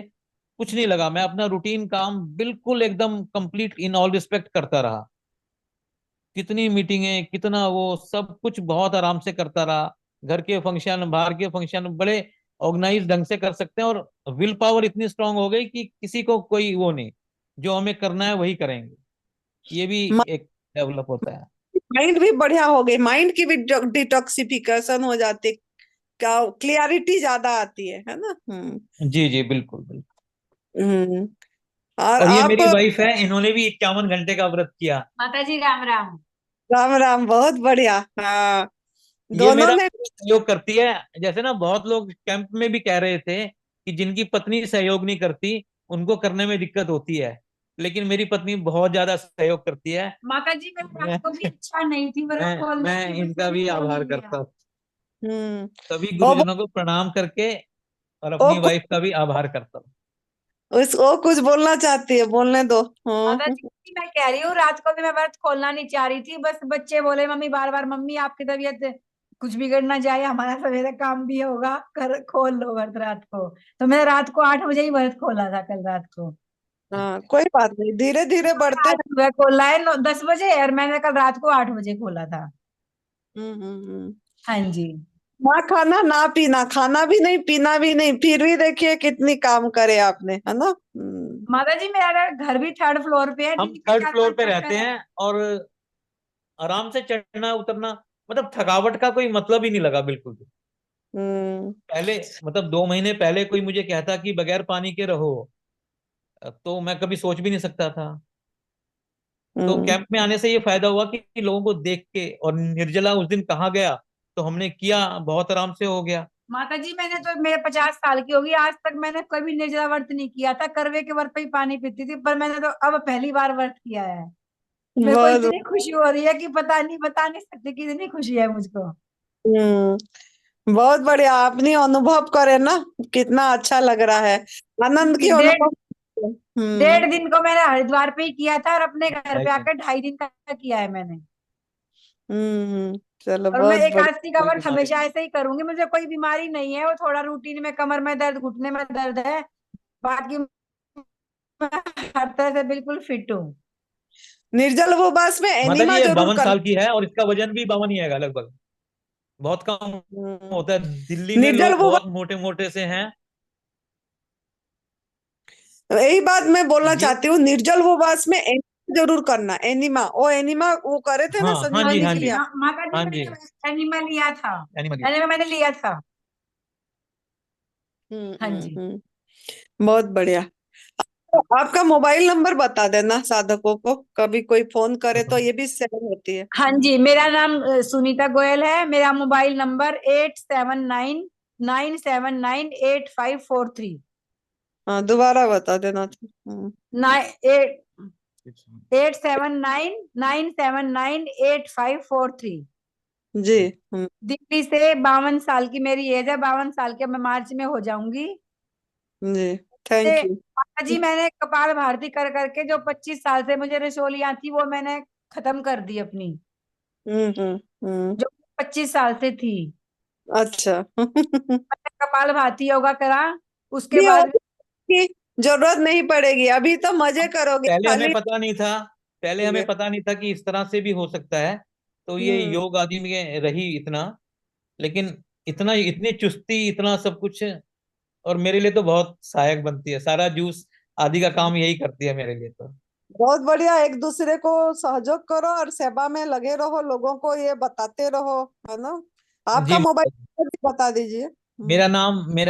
Speaker 4: कुछ नहीं लगा। मैं अपना रूटीन काम बिल्कुल एकदम कंप्लीट इन ऑल रिस्पेक्ट करता रहा। कितनी मीटिंगें, कितना वो सब कुछ बहुत आराम से करता रहा। घर के फंक्शन, बाहर के फंक्शन बड़े ऑर्गेनाइज ढंग से कर सकते हैं, और विल पावर इतनी स्ट्रांग हो गई कि किसी को कोई वो नहीं, जो हमें करना है वही करेंगे। ये भी एक डेवलप होता है।
Speaker 2: माइंड भी बढ़िया हो गई, माइंड की भी डिटॉक्सिफिकेशन हो जाती, क्लियरिटी ज्यादा आती है ना।
Speaker 4: जी जी बिल्कुल बिल्कुल।
Speaker 2: हम्म। और
Speaker 4: और ये
Speaker 2: आप,
Speaker 4: मेरी वाइफ है, इन्होंने भी 51 घंटे का व्रत किया।
Speaker 5: माता जी राम राम।
Speaker 2: राम राम, बहुत बढ़िया। हाँ,
Speaker 4: ये
Speaker 2: दोनों
Speaker 4: मेरा
Speaker 2: ने।
Speaker 4: सहयोग करती है। जैसे ना बहुत लोग कैंप में भी कह रहे थे कि जिनकी पत्नी सहयोग नहीं करती उनको करने में दिक्कत होती है, लेकिन मेरी पत्नी बहुत ज्यादा सहयोग करती है।
Speaker 5: माता जी मेरे
Speaker 4: मैं
Speaker 5: रात को भी इच्छा नहीं थी व्रत खोलने
Speaker 4: मैं
Speaker 5: की,
Speaker 4: इनका
Speaker 5: मुझसे
Speaker 4: भी
Speaker 5: खोल
Speaker 4: आभार
Speaker 5: नहीं गया।
Speaker 4: करता हूँ,
Speaker 2: हम्म।
Speaker 4: सभी
Speaker 2: वो
Speaker 4: गुरुजनों को प्रणाम करके और
Speaker 2: वो
Speaker 4: अपनी वाइफ का भी आभार करता हूँ।
Speaker 2: वो कुछ बोलना चाहती है, बोलने दो।
Speaker 5: माता जी मैं कह रही हूँ रात को भी मैं व्रत खोलना नहीं चाह रही थी, बस बच्चे बोले मम्मी बार बार, मम्मी आपकी तबीयत कुछ बिगड़ ना जाए, हमारा सवेरे काम भी होगा, कर खोल लो व्रत रात को। तो मैं रात को 8 बजे ही व्रत खोला था कल रात को।
Speaker 2: हाँ, कोई बात नहीं, धीरे धीरे बढ़ते
Speaker 5: आज सुबह खोला है 10 बजे, और मैंने कल रात को 8 बजे खोला था।
Speaker 2: हम्म।
Speaker 5: हाँ जी।
Speaker 2: ना खाना ना पीना, खाना भी नहीं पीना भी नहीं, फिर भी देखिए कितनी काम करे आपने, है ना।
Speaker 5: माता जी मेरा घर भी 3rd फ्लोर पे है,
Speaker 4: हम
Speaker 5: दिन के
Speaker 4: 3rd
Speaker 5: 4-5
Speaker 4: फ्लोर पे
Speaker 5: चक्कर
Speaker 4: रहते
Speaker 5: है।
Speaker 4: हैं और आराम से चढ़ना उतरना, मतलब थकावट का कोई मतलब ही नहीं लगा बिल्कुल भी।
Speaker 2: हम्म।
Speaker 4: पहले मतलब 2 महीने पहले कोई मुझे कहता कि बगैर पानी के रहो, तो मैं कभी सोच भी नहीं सकता था। तो
Speaker 2: हम्म।
Speaker 4: कैंप में आने से ये फायदा हुआ कि लोगों को देख के, और निर्जला उस दिन कहाँ गया तो हमने किया, बहुत आराम से हो गया।
Speaker 5: माता जी मैंने तो, मेरे 50 साल की होगी, आज तक मैंने कभी निर्जला व्रत नहीं किया था, करवे के व्रत पे ही पानी पीती थी, पर मैंने तो अब पहली बार व्रत किया है। मेरे को
Speaker 2: बहुत।
Speaker 5: इतनी खुशी हो रही है कि बता नहीं सकती कितनी खुशी है मुझको।
Speaker 2: बहुत बढ़िया, आपने अनुभव करे ना, कितना अच्छा लग रहा है, आनंद की
Speaker 5: डेढ़
Speaker 2: अनुभव।
Speaker 5: डेढ़ दिन को मैंने हरिद्वार पे ही किया था, और अपने घर पे
Speaker 4: Right.
Speaker 5: आकर 2.5 दिन का किया है मैंने।
Speaker 2: चलो
Speaker 5: और मैं
Speaker 2: बहुत बढ़िया।
Speaker 5: एकादशी का
Speaker 4: कोई
Speaker 5: व्रत
Speaker 4: बीमारी
Speaker 5: हमेशा ऐसे ही करूंगी, मुझे कोई बीमारी नहीं है, वो थोड़ा रूटीन में कमर में दर्द, घुटने में दर्द है, बाकी मैं हर तरह से बिल्कुल फिट हूँ।
Speaker 2: निर्जल उपवास में
Speaker 4: माता जी
Speaker 2: एनिमा
Speaker 4: ये
Speaker 2: जरूर
Speaker 4: 52 साल
Speaker 2: करना।
Speaker 4: की है और इसका वजन भी 52 ही है लगभग, बहुत कम
Speaker 2: हम्म।
Speaker 4: होता है। दिल्ली में
Speaker 2: निर्जल
Speaker 4: लोग बहुत
Speaker 2: उपवास,
Speaker 4: मोटे मोटे से हैं।
Speaker 2: यही बात मैं बोलना
Speaker 4: जी
Speaker 2: चाहती हूँ, निर्जल उपवास में एनिमा जरूर करना, एनिमा, वो एनिमा वो करे थे ना
Speaker 4: हाँ, हाँ
Speaker 5: हाँ
Speaker 4: जी,
Speaker 2: संजीवनी
Speaker 4: हाँ
Speaker 5: जी,
Speaker 2: के लिए।
Speaker 4: जी,
Speaker 5: माता जी
Speaker 4: हाँ
Speaker 5: मैंने
Speaker 4: जी,
Speaker 5: एनिमल लिया था,
Speaker 4: एनिमल।
Speaker 5: एनिमल मैंने लिया था।
Speaker 2: हम्म।
Speaker 5: हाँ जी।
Speaker 2: बहुत बढ़िया। तो आपका मोबाइल नंबर बता देना साधकों को, कभी कोई फोन करे तो ये भी सेवन होती है।
Speaker 5: हाँ जी, मेरा नाम सुनीता गोयल है, मेरा मोबाइल नंबर 8799798543।
Speaker 2: हाँ, दोबारा बता देना।
Speaker 5: 8799798543।
Speaker 2: जी।
Speaker 5: दिल्ली से, 52 साल की मेरी एज है, 52 साल के मैं मार्च में हो जाऊंगी।
Speaker 2: जी, थैंक यू।
Speaker 5: माता जी मैंने कपाल भारती कर करके, जो 25 साल से मुझे रसोलियां थी, वो मैंने खत्म कर दी अपनी,
Speaker 2: हम्म।
Speaker 5: जो 25 साल से थी।
Speaker 2: अच्छा।
Speaker 5: मैंने कपाल भारती योगा करा, उसके
Speaker 2: भी
Speaker 5: बाद
Speaker 2: की जरूरत नहीं पड़ेगी, अभी तो मजे करोगे
Speaker 4: पहले हमें
Speaker 2: खाली।
Speaker 4: पता नहीं था, पहले हमें पता नहीं था कि इस तरह से भी हो सकता है। तो ये
Speaker 2: हम्म।
Speaker 4: योग आदि में रही इतना, लेकिन इतना, इतनी चुस्ती, इतना सब कुछ, और मेरे लिए तो बहुत सहायक बनती है, सारा जूस आदि का काम यही करती है मेरे लिए तो।
Speaker 2: बहुत बढ़िया, एक दूसरे को सहयोग करो और सेवा में लगे रहो, लोगों को ये बताते रहो, है ना। आपका
Speaker 4: जी,
Speaker 2: मोबाइल नंबर भी बता दीजिए।
Speaker 4: मेरा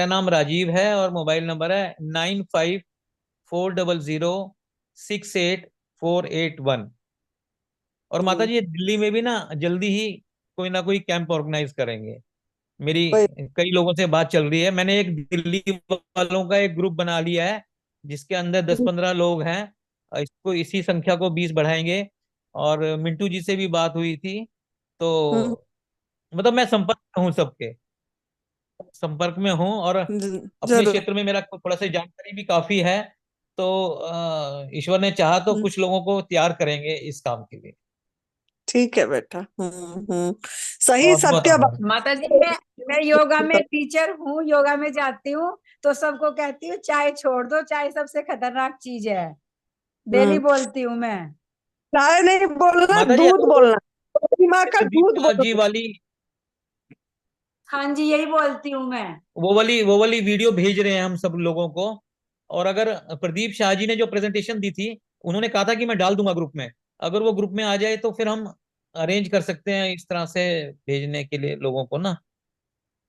Speaker 4: नाम राजीव है और मोबाइल नंबर है 9540068481। और माता जी ये दिल्ली में भी ना जल्दी ही कोई ना कोई कैंप ऑर्गेनाइज करेंगे। मेरी
Speaker 2: कोई।
Speaker 4: कई लोगों से बात चल रही है, मैंने एक दिल्ली वालों का एक ग्रुप बना लिया है जिसके अंदर 10-15 लोग हैं। इसको, इसी संख्या को 20 बढ़ाएंगे। और मिंटू जी से भी बात हुई थी,
Speaker 2: हम्म।
Speaker 4: तो मतलब मैं संपर्क में हूँ, सबके संपर्क में हूँ, और अपने
Speaker 2: जरूर।
Speaker 4: क्षेत्र में मेरा थोड़ा सा जानकारी भी काफी है। तो ईश्वर ने चाहा तो कुछ लोगों को तैयार करेंगे इस काम के लिए।
Speaker 2: ठीक है बेटा। सही
Speaker 4: बहुत बहुत
Speaker 2: सत्य
Speaker 4: आभार।
Speaker 5: माता जी मैं योगा में टीचर हूँ, योगा में जाती हूँ, तो सबको कहती हूँ चाय छोड़ दो, चाय सबसे खतरनाक चीज है, डेली बोलती हूँ मैं।
Speaker 2: चाय नहीं बोलना,
Speaker 4: माता जी
Speaker 2: दूध बोलना, माँ का
Speaker 4: प्रदीप
Speaker 2: दूध
Speaker 4: शाह जी
Speaker 2: बोलो।
Speaker 4: वाली,
Speaker 5: हाँ जी, यही बोलती हूँ मैं।
Speaker 4: वो वाली वीडियो भेज रहे हैं हम सब लोगों को। और अगर प्रदीप शाह जी ने जो प्रेजेंटेशन दी थी, उन्होंने कहा था कि मैं डाल दूंगा ग्रुप में, अगर वो ग्रुप में आ जाए तो फिर हम अरेंज कर सकते हैं इस तरह से भेजने के लिए लोगों को ना,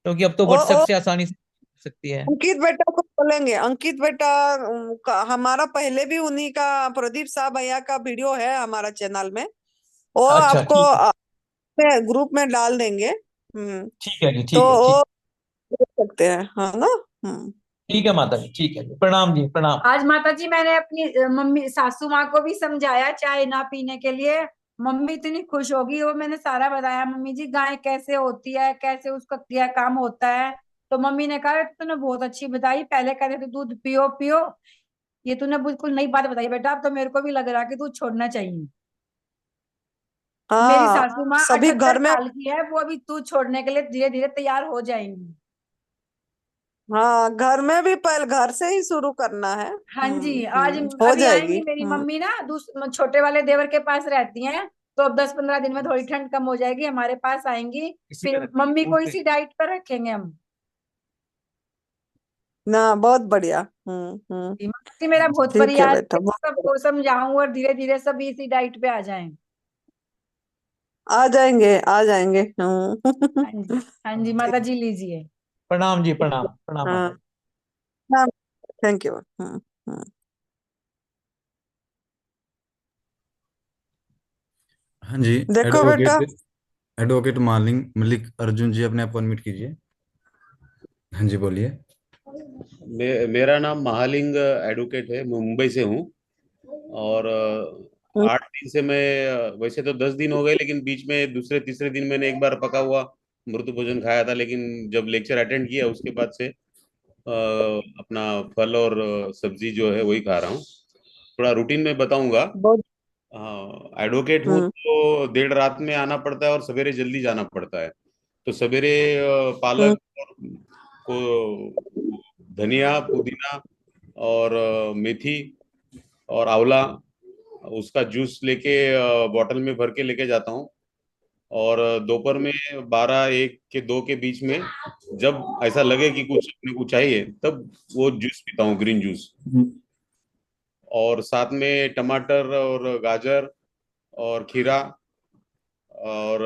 Speaker 4: क्योंकि अब तो
Speaker 2: ओ,
Speaker 4: व्हाट्सएप
Speaker 2: ओ,
Speaker 4: से आसानी से कर सकती है।
Speaker 2: अंकित बेटा को बोलेंगे, अंकित बेटा, हमारा पहले भी उन्हीं का, प्रदीप साहब भैया का वीडियो है हमारा चैनल में, वो
Speaker 4: अच्छा,
Speaker 2: आपको
Speaker 4: ठीक है,
Speaker 2: ग्रुप में डाल देंगे।
Speaker 4: ठीक है जी,
Speaker 2: तो
Speaker 4: ठीक है,
Speaker 2: वो
Speaker 4: ठीक।
Speaker 2: देख सकते हैं, हाँ ना।
Speaker 4: ठीक है माता जी, ठीक है, प्रणाम जी, प्रणाम।
Speaker 5: आज माता जी मैंने अपनी मम्मी सासू माँ को भी समझाया चाय ना पीने के लिए। मम्मी इतनी खुश होगी, वो मैंने सारा बताया, मम्मी जी गाय कैसे होती है, कैसे उसका क्या काम होता है। तो मम्मी ने कहा तूने बहुत अच्छी बताई, पहले कहते थे दूध पियो पियो, ये तूने बिल्कुल नई बात बताई बेटा, अब तो मेरे को भी लग रहा है कि दूध छोड़ना चाहिए। मेरी
Speaker 2: हाँ,
Speaker 5: सासू माँ
Speaker 2: सभी
Speaker 5: 78
Speaker 2: घर में।
Speaker 5: साल की है, वो अभी दूध छोड़ने के लिए धीरे धीरे तैयार हो जाएंगी।
Speaker 2: हाँ, घर में भी पहले घर से ही शुरू करना है।
Speaker 5: हाँ जी, आज
Speaker 2: हो
Speaker 5: अभी
Speaker 2: जाएगी।
Speaker 5: आएंगी मेरी मम्मी ना, छोटे वाले देवर के पास रहती हैं, तो अब 10-15 दिन में थोड़ी ठंड कम हो जाएगी, हमारे पास आएंगी, फिर मम्मी को इसी डाइट पर रखेंगे हम।
Speaker 2: ना, बहुत बढ़िया।
Speaker 5: जी, मेरा बहुत
Speaker 2: ठीक है
Speaker 5: प्रयास
Speaker 2: बेटा,
Speaker 5: है कि सबको समझाऊं और धीरे धीरे सब इसी डाइट पे आ जाएं।
Speaker 2: आ जाएंगे आ जाएंगे।
Speaker 5: हाँ जी, हाँ जी माता जी, लीजिए।
Speaker 4: प्रणाम जी, प्रणाम, प्रणाम माता
Speaker 2: हाँ
Speaker 4: जी।
Speaker 2: हाँ, थैंक यू।
Speaker 1: हाँ जी।
Speaker 2: देखो बेटा,
Speaker 1: एडवोकेट एडवोकेट मालिंग मलिक अर्जुन जी, अपने आप को अनम्यूट कीजिए। हाँ जी, बोलिए।
Speaker 6: मेरा नाम महालिंग एडवोकेट है, मैं मुंबई से हूँ। और 8 दिन से मैं वैसे तो 10 दिन हो गए, लेकिन बीच में दूसरे तीसरे दिन मैंने एक बार पका हुआ मृत्यु भोजन खाया था। लेकिन जब लेक्चर अटेंड किया उसके बाद से अपना फल और सब्जी जो है वही खा रहा हूँ। थोड़ा रूटीन में बताऊंगा।
Speaker 2: बहुत।
Speaker 6: हाँ, एडवोकेट हूँ
Speaker 2: हम्म
Speaker 6: तो देर रात में आना पड़ता है और सवेरे जल्दी जाना पड़ता है। तो सवेरे
Speaker 2: हम्म
Speaker 6: पालक को धनिया पुदीना और मेथी और आंवला, उसका जूस लेके बॉटल में भर के लेके जाता हूँ। और दोपहर में 12, 1 के 2 के बीच में जब ऐसा लगे कि कुछ अपने को चाहिए, तब वो जूस पीता हूँ, ग्रीन जूस। और साथ में टमाटर और गाजर और खीरा और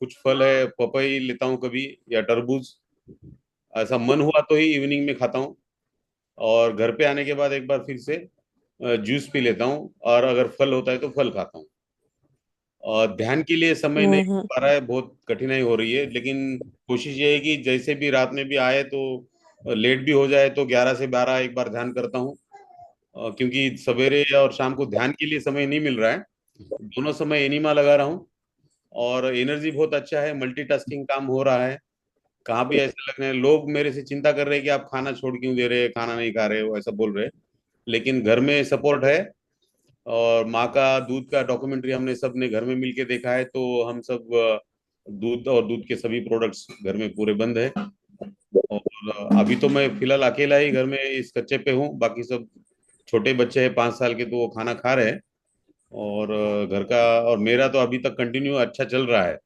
Speaker 6: कुछ फल है, पपई लेता हूँ कभी, या तरबूज। ऐसा मन हुआ तो ही इवनिंग में खाता हूँ। और घर पे आने के बाद एक बार फिर से जूस पी लेता हूँ, और अगर फल होता है तो फल खाता हूँ। और ध्यान के लिए समय नहीं हो
Speaker 2: हम्म
Speaker 6: पा रहा है, बहुत कठिनाई हो रही है। लेकिन कोशिश ये है कि जैसे भी रात में भी आए तो लेट भी हो जाए तो 11 से 12 एक बार ध्यान करता हूँ। क्योंकि सवेरे और शाम को ध्यान के लिए समय नहीं मिल रहा है। दोनों समय एनिमा लगा रहा हूँ, और एनर्जी बहुत अच्छा है, मल्टीटास्किंग काम हो रहा है। कहाँ भी ऐसा लग रहा है, लोग मेरे से चिंता कर रहे हैं कि आप खाना छोड़ क्यों दे रहे हैं, खाना नहीं खा रहे हो, ऐसा बोल रहे हैं। लेकिन घर में सपोर्ट है। और माँ का दूध का डॉक्यूमेंट्री हमने सब ने घर में मिलके देखा है, तो हम सब दूध और दूध के सभी प्रोडक्ट्स घर में पूरे बंद है। और अभी तो मैं फिलहाल अकेला ही घर में इस कच्चे पे हूँ, बाकी सब छोटे बच्चे हैं 5 साल के, तो वो खाना खा रहे हैं। और घर का और मेरा तो अभी तक कंटिन्यू अच्छा चल रहा है,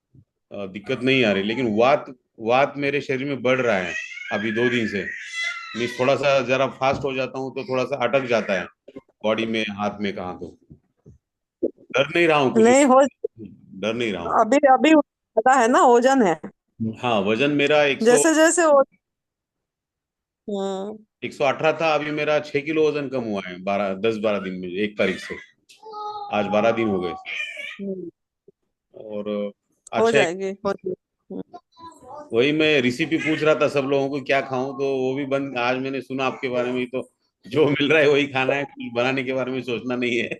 Speaker 6: दिक्कत नहीं आ रही। लेकिन वात वात मेरे शरीर में बढ़ रहा है अभी 2 दिन से। मैं थोड़ा सा जरा फास्ट हो जाता हूँ तो थोड़ा सा अटक जाता है बॉडी में, हाथ में, कहाँ तो। डर नहीं रहा हूँ कुछ,
Speaker 2: नहीं हो।
Speaker 6: डर नहीं रहा हूँ।
Speaker 2: अभी अभी पता है ना, वजन है।
Speaker 6: हाँ, वजन मेरा
Speaker 2: जैसे जैसे हो। हम्म
Speaker 6: 118 था, अभी मेरा 6 किलो वजन कम हुआ है 10-12 दिन में, 1 तारीख से। आज 12 दिन हो गए।
Speaker 2: हम्म,
Speaker 6: और
Speaker 2: हो
Speaker 6: अच्छा,
Speaker 2: जाएगी हो जाएगी।
Speaker 6: वही मैं रेसिपी पूछ रहा था सब लोगों को क्या खाऊं, तो वो भी बंद। आज मैंने सुना आपके बारे में, तो जो मिल रहा है वही खाना है, कुछ बनाने के बारे में सोचना नहीं है।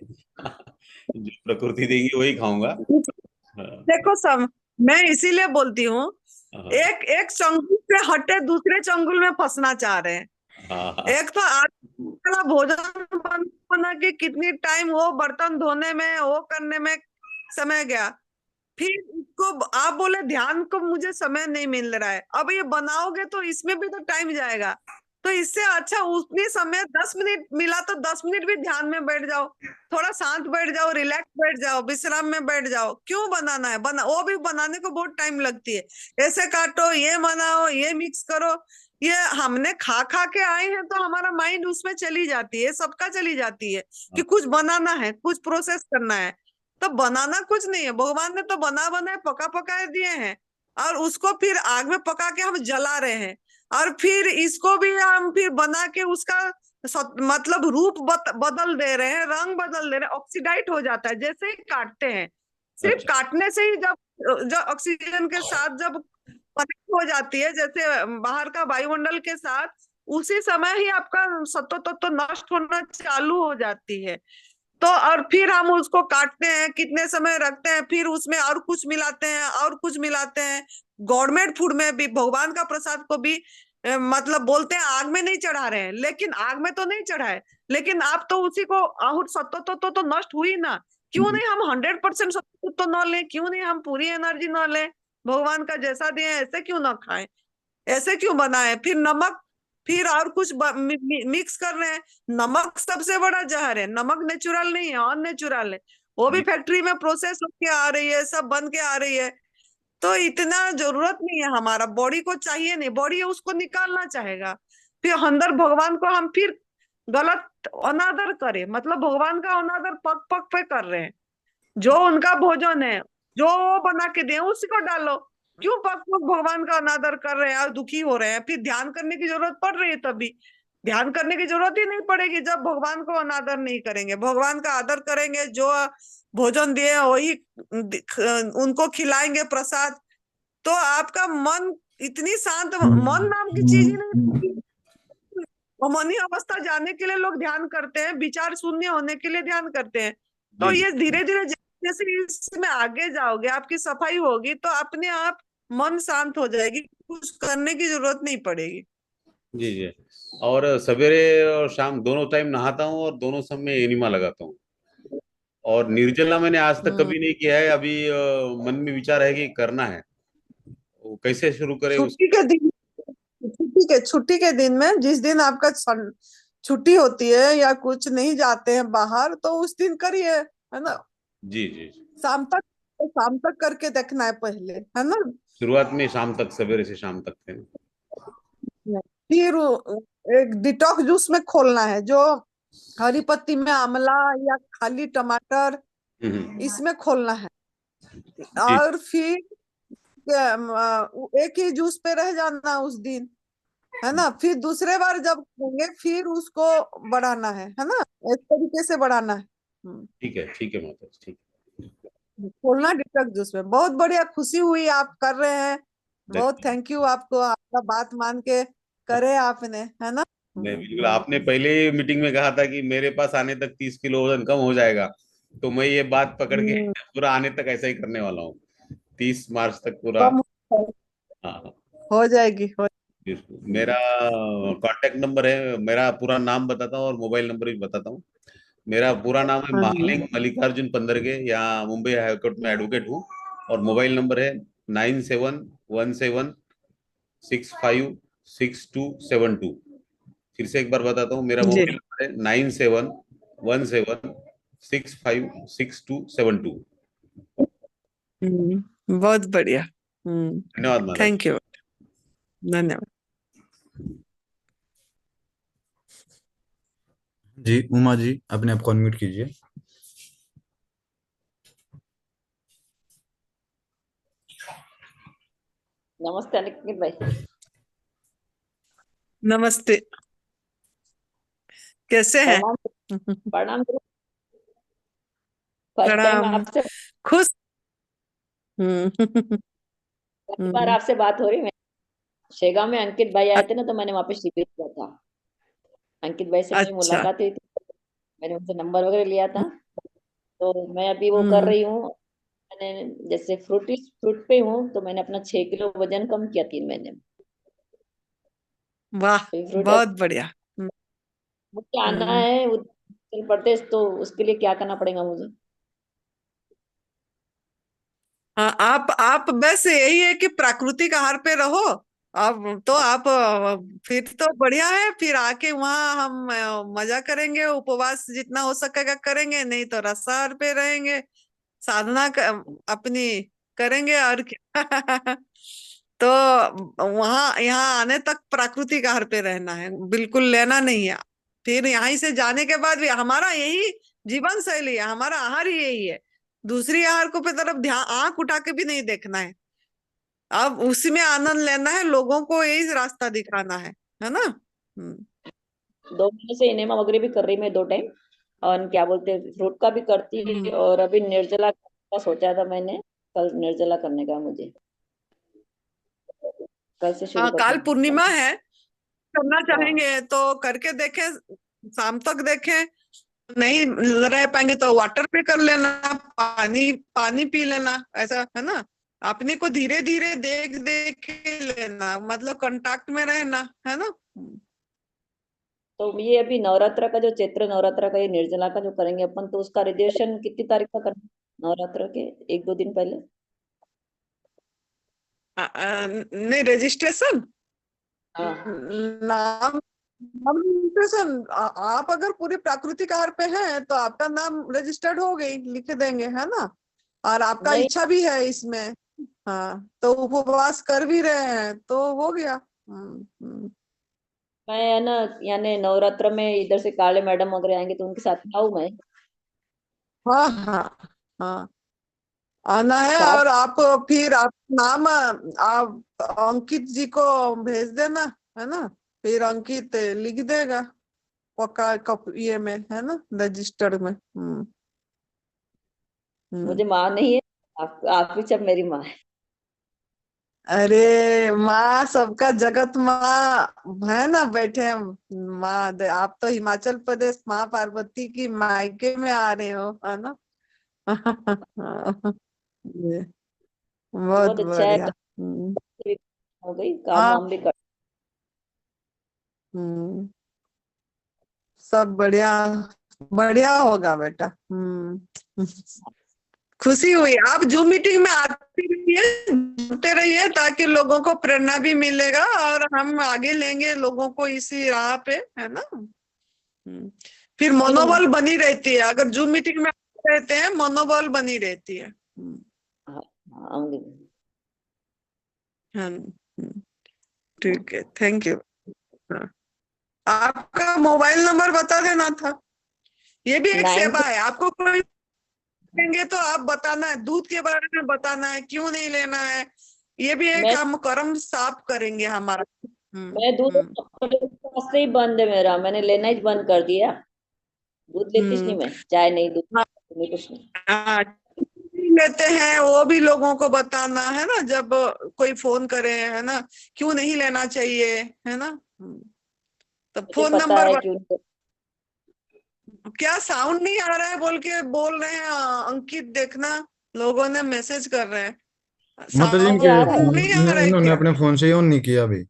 Speaker 6: जो प्रकृति देगी वही खाऊंगा। हाँ,
Speaker 2: देखो सब, मैं इसीलिए बोलती हूँ,
Speaker 6: हाँ,
Speaker 2: एक एक चंगुल से हटे दूसरे चंगुल में फंसना चाह रहे हैं।
Speaker 6: हाँ,
Speaker 2: एक तो आज वाला भोजन बना के कितनी टाइम वो बर्तन धोने में, वो करने में समय गया। फिर इसको आप बोले ध्यान को मुझे समय नहीं मिल रहा है, अब ये बनाओगे तो इसमें भी तो टाइम जाएगा। तो इससे अच्छा उतनी समय 10 मिनट मिला तो 10 मिनट भी ध्यान में बैठ जाओ, थोड़ा शांत बैठ जाओ, रिलैक्स बैठ जाओ, विश्राम में बैठ जाओ। क्यों बनाना है, वो भी बनाने को बहुत टाइम लगती है। ऐसे काटो, ये बनाओ, ये मिक्स करो। ये हमने खा खा के आए हैं तो हमारा माइंड उसमें चली जाती है, सबका चली जाती है कि कुछ बनाना है, कुछ प्रोसेस करना है। तो बनाना कुछ नहीं है, भगवान ने तो बना बनाए पका पकाए दिए हैं, और उसको फिर आग में पका के हम जला रहे हैं। और फिर इसको भी हम फिर बना के उसका मतलब रूप बदल दे रहे हैं, रंग बदल दे रहे हैं, ऑक्सीडाइट हो जाता है जैसे ही काटते हैं। सिर्फ
Speaker 6: अच्छा,
Speaker 2: काटने से ही जब ऑक्सीजन के साथ जब कनेक्ट हो जाती है, जैसे बाहर का वायुमंडल के साथ, उसी समय ही आपका सत्व तत्व नष्ट होना चालू हो जाती है। तो और फिर हम उसको काटते हैं, कितने समय रखते हैं, फिर उसमें और कुछ मिलाते हैं और कुछ मिलाते हैं। गवर्नमेंट फूड में भी भगवान का प्रसाद को भी मतलब बोलते हैं आग में नहीं चढ़ा रहे हैं, लेकिन आग में तो नहीं चढ़ाए, लेकिन आप तो उसी को आहुत सत्व तत्व तो नष्ट हुई ना। क्यों नहीं हम 100% सत्व तत्व न लें, क्यों नहीं हम पूरी एनर्जी न लें, भगवान का जैसा दिए ऐसे क्यों ना खाएं, ऐसे क्यों बनाए। फिर नमक, फिर और कुछ मिक्स कर रहे हैं। नमक सबसे बड़ा जहर है, नमक नेचुरल नहीं है, अननेचुरल है, वो भी फैक्ट्री में प्रोसेस होके आ रही है, सब बन के आ रही है। तो इतना जरूरत नहीं है, हमारा बॉडी को चाहिए नहीं, बॉडी उसको निकालना चाहेगा। फिर अंदर भगवान को हम फिर गलत अनादर करें, मतलब भगवान का अनादर पग पग पे कर रहे हैं। जो उनका भोजन है, जो वो बना के दे उसी को डालो। क्यों पग पग भगवान का अनादर कर रहे हैं और दुखी हो रहे हैं। फिर ध्यान करने की जरूरत पड़ रही है, तभी ध्यान करने की जरूरत ही नहीं पड़ेगी जब भगवान को अनादर नहीं करेंगे। भगवान का आदर करेंगे, जो भोजन दिए वही उनको खिलाएंगे प्रसाद, तो आपका मन इतनी शांत, मन नाम की चीज ही नहीं। मनी अवस्था जाने के लिए लोग ध्यान करते हैं, विचार शून्य होने के लिए ध्यान करते हैं। तो
Speaker 6: जी
Speaker 2: ये धीरे धीरे जैसे इसमें आगे जाओगे, आपकी सफाई होगी, तो अपने आप मन शांत हो जाएगी, कुछ करने की जरूरत नहीं पड़ेगी।
Speaker 6: जी जी। और सवेरे और शाम दोनों टाइम नहाता हूँ और दोनों समय एनिमा लगाता हूँ। और निर्जला मैंने आज तक कभी नहीं किया है। अभी मन में विचार है कि करना है, वो कैसे शुरू करें उस।
Speaker 2: छुट्टी के दिन में, जिस दिन आपका छुट्टी होती है या कुछ नहीं जाते हैं बाहर, तो उस दिन करिए, है ना।
Speaker 6: जी जी।
Speaker 2: शाम तक करके देखना है पहले, है ना।
Speaker 6: शुरुआत में शाम तक, सवेरे से शाम तक थे।
Speaker 2: फिर एक डिटॉक्स जूस में खोलना है, जो हरी पत्ती में आंवला या खाली टमाटर, इसमें खोलना है।
Speaker 6: जी
Speaker 2: और फिर एक ही जूस पे रह जाना उस दिन, है ना। फिर दूसरे बार जब करेंगे फिर उसको बढ़ाना है ना, इस तरीके से बढ़ाना है।
Speaker 6: ठीक है माता जी, ठीक
Speaker 2: खोलना डिटॉक्स जूस में। बहुत बढ़िया, खुशी हुई आप कर रहे हैं। बहुत
Speaker 6: है।
Speaker 2: थैंक यू आपको, आपका बात मान के करे आपने, है ना।
Speaker 6: नहीं बिल्कुल, आपने पहले मीटिंग में कहा था कि मेरे पास आने तक 30 किलो वजन कम हो जाएगा, तो मैं ये बात पकड़ के
Speaker 2: हम्म,
Speaker 6: पूरा आने तक ऐसा ही करने वाला हूँ। 30 मार्च तक पूरा।
Speaker 2: कम
Speaker 6: हाँ
Speaker 2: हो जाएगी,
Speaker 6: बिल्कुल। मेरा कांटेक्ट नंबर है, मेरा पूरा नाम बताता हूँ और मोबाइल नंबर भी बताता हूँ। मेरा पूरा नाम है
Speaker 2: हाँ जी।
Speaker 6: महालिंग मल्लिकार्जुन पंदरगे, यहाँ मुंबई हाईकोर्ट में एडवोकेट हूँ। और मोबाइल नंबर है 9717656272। फिर से एक बार बताता हूँ, मेरा
Speaker 2: जी।
Speaker 6: मोबाइल नंबर है 9717656272।
Speaker 2: बहुत बढ़िया।
Speaker 6: धन्यवाद महाराज।
Speaker 2: थैंक यू, धन्यवाद।
Speaker 1: जी उमा जी, अपने आप को अनम्यूट कीजिए।
Speaker 7: नमस्ते अंकित भाई।
Speaker 2: नमस्ते, कैसे हैं?
Speaker 7: प्रणाम। प्रणाम। फर्स्ट टाइम
Speaker 2: प्रणाम।
Speaker 7: आपसे,
Speaker 2: खुश। हम्म।
Speaker 7: पहली बार आपसे बात हो रही है। शेगांव में अंकित भाई आए थे ना, तो मैंने वहां पे शिविर किया था। अंकित भाई से मेरी
Speaker 2: अच्छा।
Speaker 7: मुलाकात हुई थी, मैंने उनसे नंबर वगैरह लिया था। तो मैं अभी वो कर
Speaker 2: हम्म।
Speaker 7: रही हूँ। मैंने जैसे फ्रूट पे हूँ, तो मैंने अपना 6 किलो वजन कम किया 3 महीने में।
Speaker 2: वाह,
Speaker 7: फ्रूट
Speaker 2: बहुत बढ़िया।
Speaker 7: मुझे आना
Speaker 2: हम्म।
Speaker 7: है उत्तर प्रदेश, तो उसके लिए क्या करना पड़ेगा मुझे?
Speaker 2: हाँ, आप बस यही है कि प्राकृतिक आहार पे रहो। अब तो आप फिर तो बढ़िया है, फिर आके वहाँ हम मजा करेंगे, उपवास जितना हो सकेगा करेंगे, नहीं तो रसाहार पे रहेंगे, साधना अपनी करेंगे और क्या। तो वहां यहाँ आने तक प्राकृतिक आहार पे रहना है, बिल्कुल लेना नहीं है। फिर यहीं से जाने के बाद भी हमारा यही जीवन शैली है, हमारा आहार ही यही है। दूसरी आहार को पे तरफ ध्यान आंख उठा के भी नहीं देखना है। अब उसी में आनंद लेना है, लोगों को यही रास्ता दिखाना है ना।
Speaker 7: 2 महीने से इनेमा वगैरह भी कर रही मैं 2 टाइम। और क्या बोलते हैं, फ्रूट का भी करती।
Speaker 2: हम्म।
Speaker 7: और अभी निर्जला का सोचा था मैंने, कल निर्जला करने का मुझे। कल से शुरू
Speaker 2: हाँ,
Speaker 7: करती
Speaker 2: काल
Speaker 7: हूँ।
Speaker 2: पूर्णिमा है। करना चाहेंगे तो करके देखें, शाम तक देखें। नहीं रह पाएंगे तो वाटर पे कर लेना, पानी पानी पी लेना, ऐसा है ना। अपने को धीरे धीरे देख देख के लेना, मतलब कांटेक्ट में रहना, है ना।
Speaker 7: तो ये अभी नवरात्र का जो चैत्र नवरात्र का ये निर्जला का जो करेंगे अपन, तो उसका रिजर्वेशन कितनी तारीख का करना, नवरात्र के 1-2 दिन पहले?
Speaker 2: नहीं रजिस्ट्रेशन,
Speaker 7: हाँ
Speaker 2: नाम नाम रजिस्ट्रेशन, आप अगर पूरे प्राकृतिक आहार पे हैं तो आपका नाम रजिस्टर्ड हो गई, लिख देंगे, है ना। और आपका
Speaker 7: नहीं,
Speaker 2: इच्छा भी है इसमें, हाँ, तो उपवास कर भी रहे हैं तो हो गया।
Speaker 7: मैं है ना, यानी नवरात्र में इधर से काले मैडम वगैरह आएंगे तो उनके साथ में आऊं मैं?
Speaker 2: हाँ हाँ हाँ, आना है।
Speaker 7: साथ
Speaker 2: और आप फिर आप नाम आप अंकित जी को भेज देना, है ना। फिर अंकित लिख देगा पक्का कप ये में, है ना, रजिस्टर्ड में।
Speaker 7: मुझे माँ नहीं है, आप ही सब मेरी माँ है।
Speaker 2: अरे माँ सबका जगत माँ है ना, बैठे हम माँ आप तो हिमाचल प्रदेश माँ पार्वती की मायके में आ रहे हो, है ना। ये बहुत
Speaker 7: बहुत अच्छा है,
Speaker 2: बढ़िया।
Speaker 7: हो गई, काम
Speaker 2: हाँ,
Speaker 7: वाम भी कर।
Speaker 2: सब बढ़िया बढ़िया होगा बेटा। खुशी हुई। आप जूम मीटिंग में आते रहिए, जुड़ते रहिए, ताकि लोगों को प्रेरणा भी मिलेगा और हम आगे लेंगे लोगों को इसी राह पे, है ना। फिर मनोबल बनी रहती है, अगर जूम मीटिंग में आते रहते हैं मनोबल बनी रहती है।
Speaker 7: हाँ, आऊंगी।
Speaker 2: हाँ, ठीक है, थैंक यू। हाँ। आपका मोबाइल नंबर बता देना था, ये भी एक
Speaker 7: 9
Speaker 2: सेवा है। आपको कोई देंगे तो आप बताना है, दूध के बारे में बताना है, क्यों नहीं लेना है, ये भी एक
Speaker 7: मैं
Speaker 2: हम कर्म साफ करेंगे हमारा।
Speaker 7: मैं दूध पास से ही बंद है मेरा, मैंने लेना ही बंद कर दिया। दूध लेती नहीं, मैं चाय नहीं, दूध नहीं, कुछ नहीं।
Speaker 2: हाँ, लेते हैं वो भी लोगों को बताना है ना, जब कोई फोन करे, है ना, क्यों नहीं लेना चाहिए, है ना। तो
Speaker 7: मुझे
Speaker 2: फोन
Speaker 7: पता
Speaker 2: नंबर
Speaker 7: है क्यों नहीं।
Speaker 2: क्या साउंड नहीं आ रहा है बोल के बोल रहे हैं अंकित, देखना लोगों ने मैसेज कर रहे हैं,
Speaker 1: माता जी
Speaker 7: मुझे
Speaker 1: इनके
Speaker 7: आ रहा है।
Speaker 2: साउंड नहीं आ रहा है
Speaker 1: इन्होंने
Speaker 2: क्या।
Speaker 1: अपने फोन से ही ऑन नहीं किया अभी।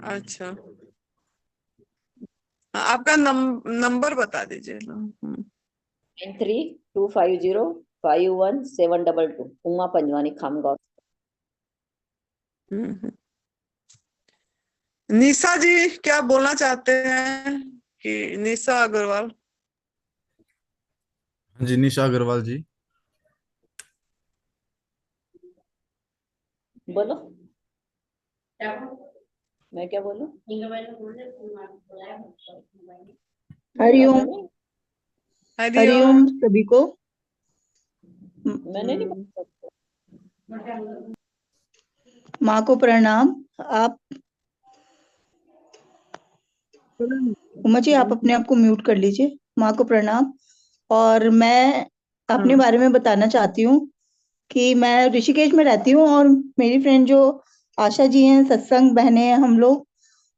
Speaker 2: अच्छा, आपका नंबर बता दीजिए ना।
Speaker 7: 9325051722 उमा पंजवानी, खामगांव।
Speaker 2: निशा जी क्या बोलना चाहते हैं, कि निशा अग्रवाल।
Speaker 1: हाँ जी, निशा अग्रवाल जी।
Speaker 7: बोलो, मैं क्या बोलूं?
Speaker 8: हरिओम।
Speaker 2: हरिओम।
Speaker 8: हरिओम सभी को।
Speaker 7: मैंने नहीं बोला।
Speaker 8: माँ को प्रणाम। आप उमा जी, आप अपने आप को म्यूट कर लीजिए। माँ को प्रणाम। और मैं अपने बारे में बताना चाहती हूँ कि मैं ऋषिकेश में रहती हूँ और मेरी फ्रेंड जो आशा जी हैं, सत्संग बहनें हैं हम लोग,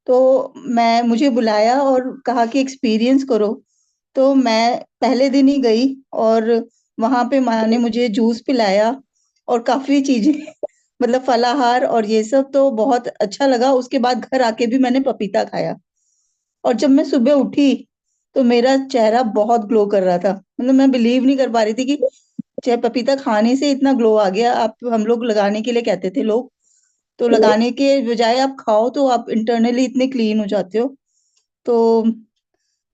Speaker 8: तो मुझे बुलाया और कहा कि एक्सपीरियंस करो। तो मैं पहले दिन ही गई और वहां पे माँ ने मुझे जूस पिलाया और काफी चीजें मतलब फलाहार और ये सब, तो बहुत अच्छा लगा। उसके बाद घर आके भी मैंने पपीता खाया और जब मैं सुबह उठी तो मेरा चेहरा बहुत ग्लो कर रहा था। मतलब मैं बिलीव नहीं कर पा रही थी कि चाहे पपीता खाने से इतना ग्लो आ गया। आप हम लोग लगाने के लिए कहते थे लोग, तो लगाने के बजाय आप खाओ तो आप इंटरनली इतने क्लीन हो जाते हो। तो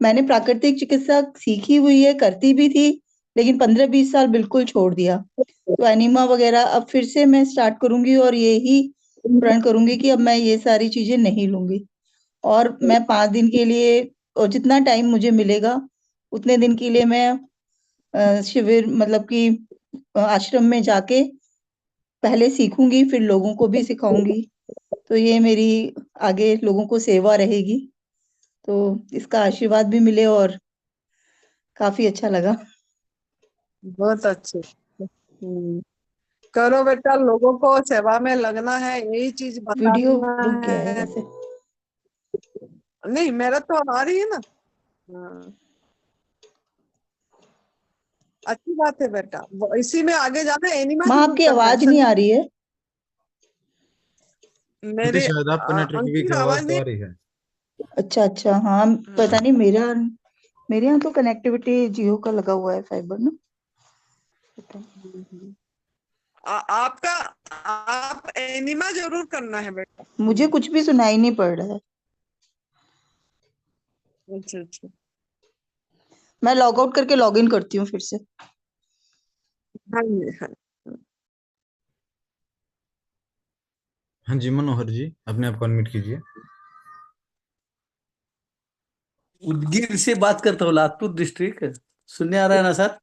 Speaker 8: मैंने प्राकृतिक चिकित्सा सीखी हुई है, करती भी थी, लेकिन 15-20 साल बिल्कुल छोड़ दिया। तो एनिमा वगैरह अब फिर से मैं स्टार्ट करूंगी और यही प्रण करूंगी कि अब मैं ये सारी चीजें नहीं लूंगी। और मैं 5 दिन के लिए, और जितना टाइम मुझे मिलेगा उतने दिन के लिए मैं शिविर मतलब कि आश्रम में जाके पहले सीखूंगी, फिर लोगों को भी सिखाऊंगी। तो ये मेरी आगे लोगों को सेवा रहेगी। तो इसका आशीर्वाद भी मिले और काफी अच्छा लगा।
Speaker 2: बहुत अच्छे। करो बेटा, लोगों को सेवा में लगना है, यही चीज
Speaker 8: वीडियो
Speaker 2: बताना
Speaker 8: रुक गया है
Speaker 2: है।
Speaker 8: वैसे।
Speaker 2: नहीं, मेरा तो आ रही है ना। हाँ, अच्छी बात है बेटा, इसी में आगे जाना। एनिमा
Speaker 8: माँ
Speaker 2: जरूर
Speaker 8: आपकी
Speaker 2: करना है।
Speaker 8: आवाज नहीं आ रही है।
Speaker 1: आंटी,
Speaker 2: मेरे
Speaker 1: शायद आपका नेटवर्क
Speaker 2: अंकित
Speaker 1: वीक है, आवाज
Speaker 2: आवाज
Speaker 1: तो
Speaker 2: नहीं।
Speaker 1: आ रही है।
Speaker 8: अच्छा अच्छा, हाँ पता नहीं, मेरे यहाँ तो कनेक्टिविटी जियो का लगा हुआ है, फाइबर ना।
Speaker 2: आपका, आप एनिमा जरूर करना है बेटा।
Speaker 8: मुझे कुछ भी सुनाई नहीं पड़ रहा है।
Speaker 2: अच्छा अच्छा।
Speaker 8: मैं लॉग आउट करके लॉग इन करती हूँ फिर से।
Speaker 2: हाँ जी, हाँ।
Speaker 1: हाँ जी मनोहर जी, अपने आप को अनम्यूट कीजिए।
Speaker 9: उदगीर से बात करता हूँ, लातूर डिस्ट्रिक्ट। सुनने आ रहा है ना सर?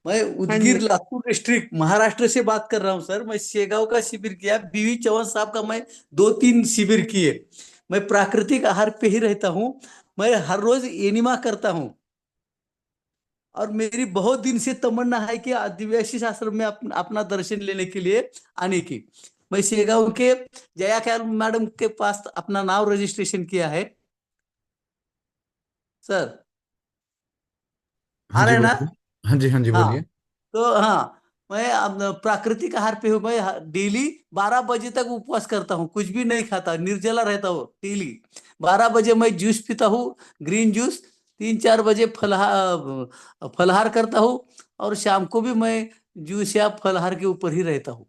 Speaker 9: मैं
Speaker 2: हाँ
Speaker 9: उदगीर
Speaker 2: जी।
Speaker 9: लातूर डिस्ट्रिक्ट महाराष्ट्र से बात कर रहा हूँ सर। मैं शेगांव का शिविर किया, बीवी चौहान साहब का मैं 2-3 शिविर किए। मैं प्राकृतिक आहार पे ही रहता हूँ। मैं हर रोज एनिमा करता हूँ और मेरी बहुत दिन से तमन्ना है कि आदिवासी आश्रम में अपना दर्शन लेने के लिए आने की। मैं शेगांव के जया ख्याल मैडम के पास अपना नाम रजिस्ट्रेशन किया है सर।
Speaker 1: हाँ
Speaker 9: आ
Speaker 1: जी
Speaker 9: रहे हैं ना?
Speaker 1: बोलिए। हाँ जी, हाँ जी
Speaker 9: हाँ,
Speaker 1: बोलिए।
Speaker 9: तो हाँ, मैं अब प्राकृतिक आहार पे हूँ। मैं डेली 12 बजे तक उपवास करता हूँ, कुछ भी नहीं खाता, निर्जला रहता हूँ डेली। 12 बजे मैं जूस पीता हूँ, ग्रीन जूस। 3-4 बजे फलाहार करता हूँ और शाम को भी मैं जूस या फलाहार के ऊपर ही रहता हूँ।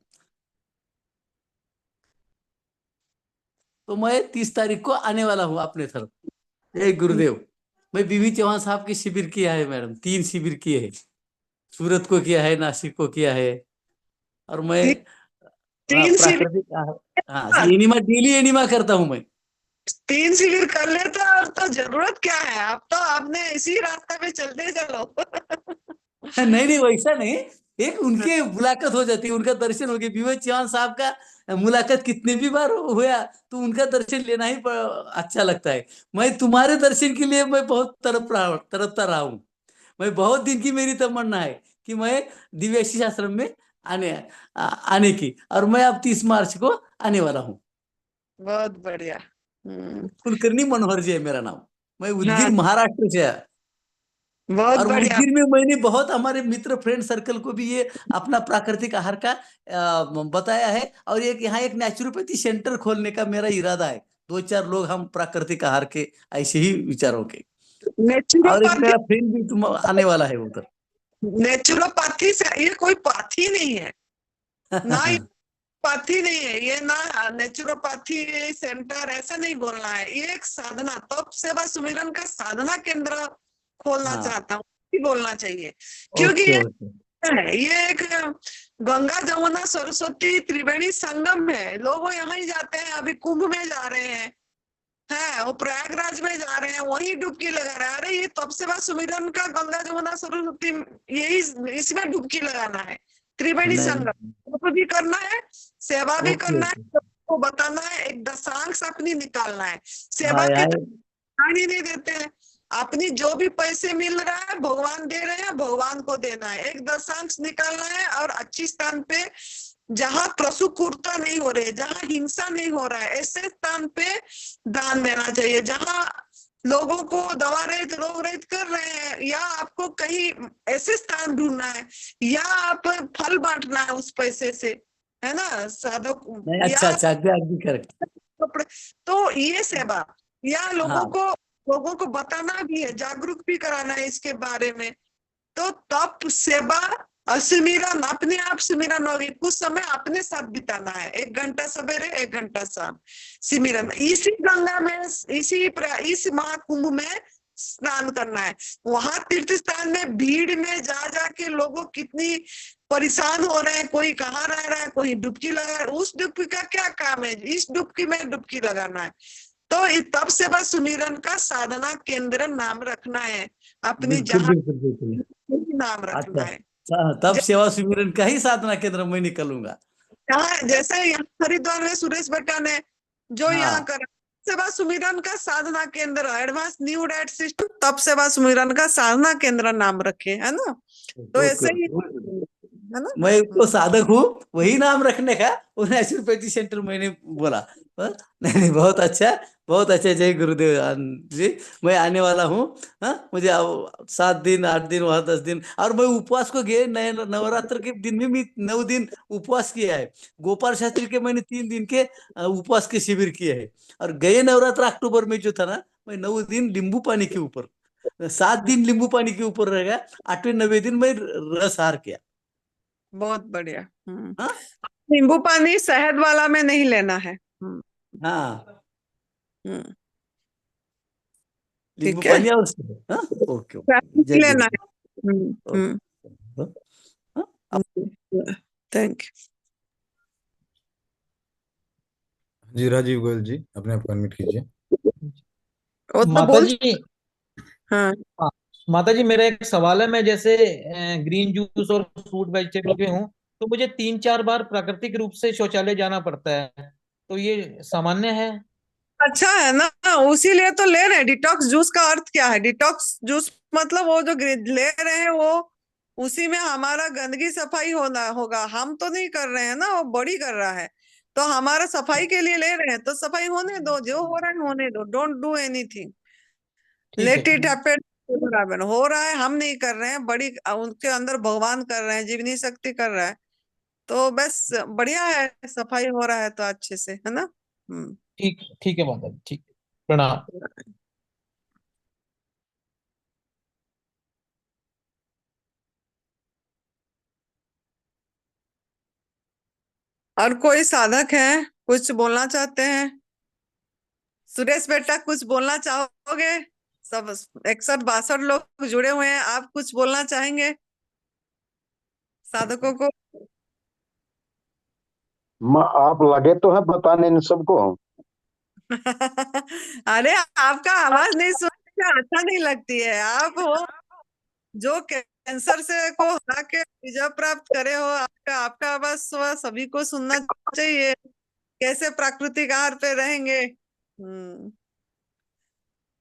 Speaker 9: तो मैं 30 तारीख को आने वाला हूँ अपने तरफ। जय गुरुदेव। मैं बीवी चौहान साहब की शिविर किया है मैडम, 3 शिविर किए हैं। सूरत को किया है, नासिक को किया है। और मैं
Speaker 2: ती, तीन शिविर।
Speaker 9: प्राकृतिक हाँ, एनिमा डेली एनिमा करता हूँ मैं।
Speaker 2: 3 शिविर कर लेता और तो जरूरत क्या है, आप तो आपने इसी रास्ते पे चलते चलो।
Speaker 9: नहीं नहीं, वैसा नहीं। एक उनके मुलाकात हो जाती है, उनका दर्शन हो गया। विवेक चौहान साहब का मुलाकात कितने भी बार हुआ तो उनका दर्शन लेना ही अच्छा लगता है। मैं तुम्हारे दर्शन के लिए मैं बहुत तड़पता रहा हूँ। मैं बहुत दिन की मेरी तमन्ना है कि मैं दिव्याशीष आश्रम में आने की, और मैं अब 30 मार्च को आने वाला हूँ।
Speaker 2: बहुत बढ़िया।
Speaker 9: कुलकर्णी मनोहर जी है मेरा नाम। मैं उदगीर
Speaker 2: हाँ,
Speaker 9: महाराष्ट्र से है।
Speaker 2: बहुत
Speaker 9: और
Speaker 2: बढ़िया।
Speaker 9: उदगीर में मैंने बहुत हमारे मित्र फ्रेंड सर्कल को भी ये अपना प्राकृतिक आहार का बताया है। और एक यहाँ एक नेचुरोपैथी सेंटर खोलने का मेरा इरादा है। 2-4 लोग हम प्राकृतिक आहार के ऐसे ही विचारों के। और एक
Speaker 2: नेचुरोपैथी,
Speaker 9: मेरा फ्रेंड भी तुम आने वाला है उधर।
Speaker 2: नेचुरोपैथी से ये कोई पाथी नहीं है ना, ये पाथी नहीं है ये ना, नेचुरोपैथी सेंटर ऐसा नहीं बोलना है। ये एक साधना, तप सेवा सुमिरन का साधना केंद्र खोलना
Speaker 9: हाँ,
Speaker 2: चाहता हूँ, बोलना चाहिए। क्योंकि
Speaker 9: ओके ओके।
Speaker 2: ये एक गंगा जमुना सरस्वती त्रिवेणी संगम है। लोग यहाँ ही जाते हैं, अभी कुंभ में जा रहे हैं, है वो प्रयागराज में जा रहे हैं, वही डुबकी लगा रहे हैं। अरे ये तप सेवा सुमिरन का गंगा जमुना सरस्वती, यही इसमें डुबकी लगाना है। त्रिवेणी संगम तप भी करना है, सेवा भी
Speaker 9: ओके
Speaker 2: करना है,
Speaker 9: ओके।
Speaker 2: सबको बताना है, एक दशांश अपनी निकालना है। सेवा
Speaker 9: हाँ
Speaker 2: के
Speaker 9: यार,
Speaker 2: ध्यान ही नहीं देते हैं। अपनी जो भी पैसे मिल रहा है भगवान दे रहे हैं, भगवान को देना है, एक दशांश निकालना है। और अच्छी स्थान पे जहाँ प्रसुकुरता नहीं हो रही है, जहाँ हिंसा नहीं हो रहा है, ऐसे स्थान पे दान देना चाहिए। जहाँ लोगों को दवा रहित रोग रहित कर रहे हैं, या आपको कहीं ऐसे स्थान ढूंढना है, या आप फल बांटना है उस पैसे से, है ना, साधक,
Speaker 9: नहीं,
Speaker 2: या
Speaker 9: अच्छा अच्छा, अगदी करेक्ट।
Speaker 2: कपड़े। तो ये सेवा, या
Speaker 9: हाँ,
Speaker 2: लोगों को बताना भी है, जागरूक भी कराना है इसके बारे में। तो तप सेवा और सिमरन, अपने आप सिमरन होगी। कुछ समय अपने साथ बिताना है, 1 घंटा सवेरे 1 घंटा शाम सिमरन। इसी गंगा में, इस महाकुंभ में स्नान करना है। वहां तीर्थ स्थान में भीड़ में जा जाके लोगों कितनी परेशान हो रहे हैं, कोई कहाँ रह रहा है, कोई डुबकी लगा रहा है। उस डुबकी का क्या काम है, इस डुबकी में डुबकी लगाना है। तो तप सेवा सुमिरन का साधना केंद्र नाम रखना है, अपनी
Speaker 9: बिल्कुल
Speaker 2: जहाँ
Speaker 9: बिल्कुल बिल्कुल।
Speaker 2: नाम रखना
Speaker 9: अच्छा,
Speaker 2: है।
Speaker 9: तब सेवा सुमिरन का ही साधना केंद्र मैं निकलूंगा।
Speaker 2: जहाँ जैसे यहाँ हरिद्वार में सुरेश भट्टा ने जो यहाँ
Speaker 9: हाँ,
Speaker 2: करा, सेवा सुमिरन का साधना केंद्र, एडवांस न्यू डाइट सिस्टम तप सेवा सुमिरन का साधना केंद्र नाम रखे, है ना। तो
Speaker 9: ओके
Speaker 2: ऐसे ही
Speaker 9: ओके।
Speaker 2: है ना।
Speaker 9: मैं तो साधक हूँ, वही नाम रखने का। वो नेचुरोपैथी सेंटर मैंने बोला। नहीं नहीं, बहुत अच्छा। बहुत अच्छे जय गुरुदेव जी। मैं आने वाला हूँ। हाँ, मुझे 7 दिन 8 दिन वहां 10 दिन, और मैं उपवास को गए नए नवरात्र के दिन में भी 9 दिन उपवास किया है। गोपाल शास्त्री के मैंने 3 दिन के उपवास के शिविर किए हैं। और गए नवरात्र अक्टूबर में जो था ना, मैं 9 दिन नींबू पानी के ऊपर, 7 दिन नींबू पानी के ऊपर रह गया। 8वें 9वें दिन मैं रसहार किया।
Speaker 2: बहुत बढ़िया।
Speaker 9: हाँ
Speaker 2: नींबू पानी शहद वाला में नहीं लेना है।
Speaker 9: हाँ,
Speaker 2: हम्म,
Speaker 9: नींबू
Speaker 2: ठीक है,
Speaker 9: पानी और हाँ, ओके ओके,
Speaker 2: शहद
Speaker 9: जय
Speaker 2: नहीं लेना
Speaker 9: गुरुदेव।
Speaker 2: है।
Speaker 9: ओके, हाँ,
Speaker 2: थैंक यू।
Speaker 1: जी राजीव गोयल जी, अपने आप अनम्यूट कीजिए।
Speaker 2: वो तो
Speaker 4: माता
Speaker 2: बोल।
Speaker 4: जी,
Speaker 2: हाँ,
Speaker 4: हाँ, माता जी मेरा एक सवाल है। मैं जैसे ग्रीन जूस और फ्रूट वेजिटेबल पे हूँ, तो मुझे 3-4 बार प्राकृतिक रूप से शौचालय जाना पड़ता है, तो ये सामान्य है?
Speaker 2: अच्छा है ना, उसीलिए तो ले रहे हैं। डिटॉक्स जूस का अर्थ क्या है? डिटॉक्स जूस मतलब वो जो ले रहे हैं वो उसी में हमारा गंदगी सफाई होना होगा। हम तो नहीं कर रहे हैं ना, वो बॉडी कर रहा है। तो हमारा सफाई के लिए ले रहे हैं, तो सफाई होने दो, जो हो रहा है होने दो। डोंट डू एनीथिंग,
Speaker 4: ठीक
Speaker 2: लेट
Speaker 4: है।
Speaker 2: It happen. बराबर हो रहा है, हम नहीं कर रहे हैं। बड़ी उनके अंदर भगवान कर रहे हैं, जीवनी शक्ति कर रहा है। तो बस बढ़िया है, सफाई हो रहा है तो अच्छे से, है ना।
Speaker 4: ठीक ठीक है माता जी, ठीक है। प्रणाम।
Speaker 2: और कोई साधक है, कुछ बोलना चाहते हैं? सुरेश बेटा, कुछ बोलना चाहोगे? सब 61-62 लोग जुड़े हुए हैं, आप कुछ बोलना चाहेंगे साधकों को?
Speaker 10: आप लगे तो है बताने इन सबको।
Speaker 2: अरे, आपका आवाज नहीं सुनने में अच्छा नहीं लगती है। आप हो जो कैंसर से को हरा के विजय प्राप्त करे हो। आपका आपका आवाज सभी को सुनना चाहिए। कैसे प्राकृतिक आहार पे रहेंगे?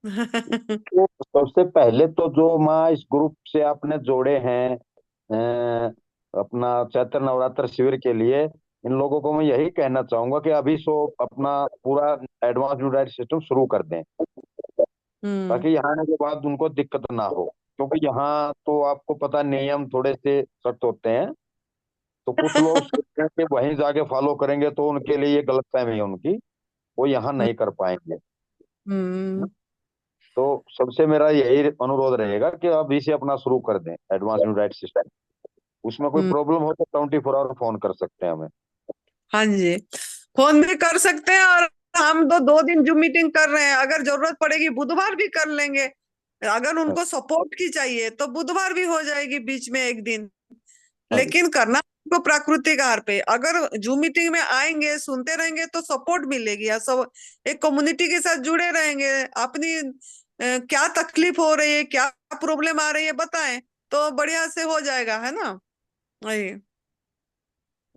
Speaker 10: तो सबसे पहले तो जो माँ इस ग्रुप से आपने जोड़े हैं अपना चैत्र नवरात्र शिविर के लिए, इन लोगों को मैं यही कहना चाहूंगा कि अभी सो अपना पूरा एडवांस ड्यू डाइट सिस्टम शुरू कर दें, ताकि यहाँ आने के बाद उनको दिक्कत ना हो। क्योंकि यहाँ तो आपको पता नियम थोड़े से सख्त होते हैं, तो कुछ लोग सोचते हैं कि वहीं जाके फॉलो करेंगे, तो उनके लिए ये गलतफहमी है उनकी, वो यहाँ नहीं कर पाएंगे। तो सबसे मेरा यही अनुरोध रहेगा कि अभी से अपना शुरू कर दें एडवांस न्यू डाइट सिस्टम। उसमें कोई प्रॉब्लम हो तो 24 आवर फोन कर सकते हैं हमें।
Speaker 2: हाँ जी, फोन भी कर सकते हैं। और हम तो 2 दिन जूम मीटिंग कर रहे हैं, अगर जरूरत पड़ेगी बुधवार भी कर लेंगे। अगर उनको सपोर्ट की चाहिए तो बुधवार भी हो जाएगी, बीच में एक दिन। लेकिन करना तो प्राकृतिक आहार पे। अगर जूम मीटिंग में आएंगे, सुनते रहेंगे, तो सपोर्ट मिलेगी। या सब एक कम्युनिटी के साथ जुड़े रहेंगे, अपनी क्या तकलीफ हो रही है, क्या प्रॉब्लम आ रही है बताएं, तो बढ़िया से हो जाएगा, है ना। वही।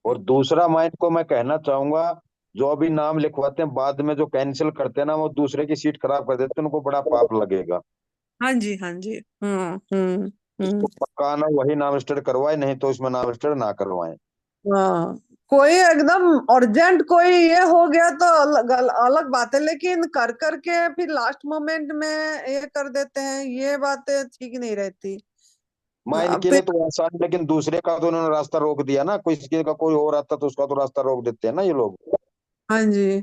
Speaker 10: और दूसरा माइंड को मैं कहना चाहूंगा, जो अभी नाम लिखवाते हैं बाद में जो कैंसिल करते हैं ना, वो दूसरे की सीट खराब कर देते हैं, उनको बड़ा पाप लगेगा।
Speaker 2: हाँ जी, हाँ जी।
Speaker 10: जिसको पक्का ना वही नाम रजिस्टर करवाए, नहीं तो इसमें नाम रजिस्टर ना करवाएं।
Speaker 2: हाँ, कोई एकदम अर्जेंट कोई ये हो गया तो अलग अलग बात है, लेकिन कर करके फिर लास्ट मोमेंट में ये कर देते हैं, ये बातें ठीक नहीं रहती।
Speaker 10: माँ इनके लिए तो आसान, लेकिन दूसरे का तो उन्होंने रास्ता रोक दिया ना। कोई किसी का कोई और आता तो उसका तो रास्ता रोक देते हैं ना ये लोग।
Speaker 2: हाँ जी।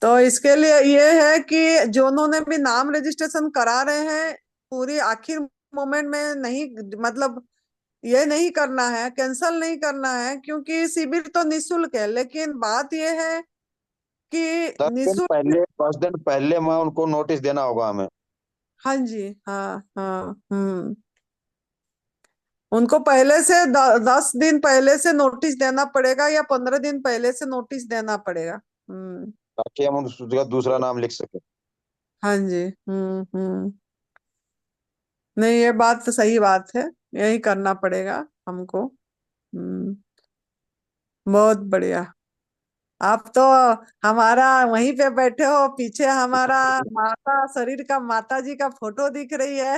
Speaker 2: तो इसके लिए ये है कि जो उन्होंने भी नाम रजिस्ट्रेशन करा रहे हैं, पूरी आखिर मोमेंट में नहीं, मतलब ये नहीं करना है, कैंसल नहीं करना है। क्योंकि शिविर तो निशुल्क है, लेकिन बात ये है कि
Speaker 10: 10 दिन पहले, 10 दिन पहले मैं उनको नोटिस देना होगा हमें।
Speaker 2: हाँ जी, हाँ हाँ। उनको पहले से 10 दिन पहले से नोटिस देना पड़ेगा, या 15 दिन पहले से नोटिस देना पड़ेगा।
Speaker 10: ताकि हम उस जगह दूसरा नाम लिख सके।
Speaker 2: हाँ जी। नहीं, ये बात तो सही बात है, यही करना पड़ेगा हमको। बहुत बढ़िया। आप तो हमारा वहीं पे बैठे हो, पीछे हमारा माता शरीर का माता जी का फोटो दिख रही है।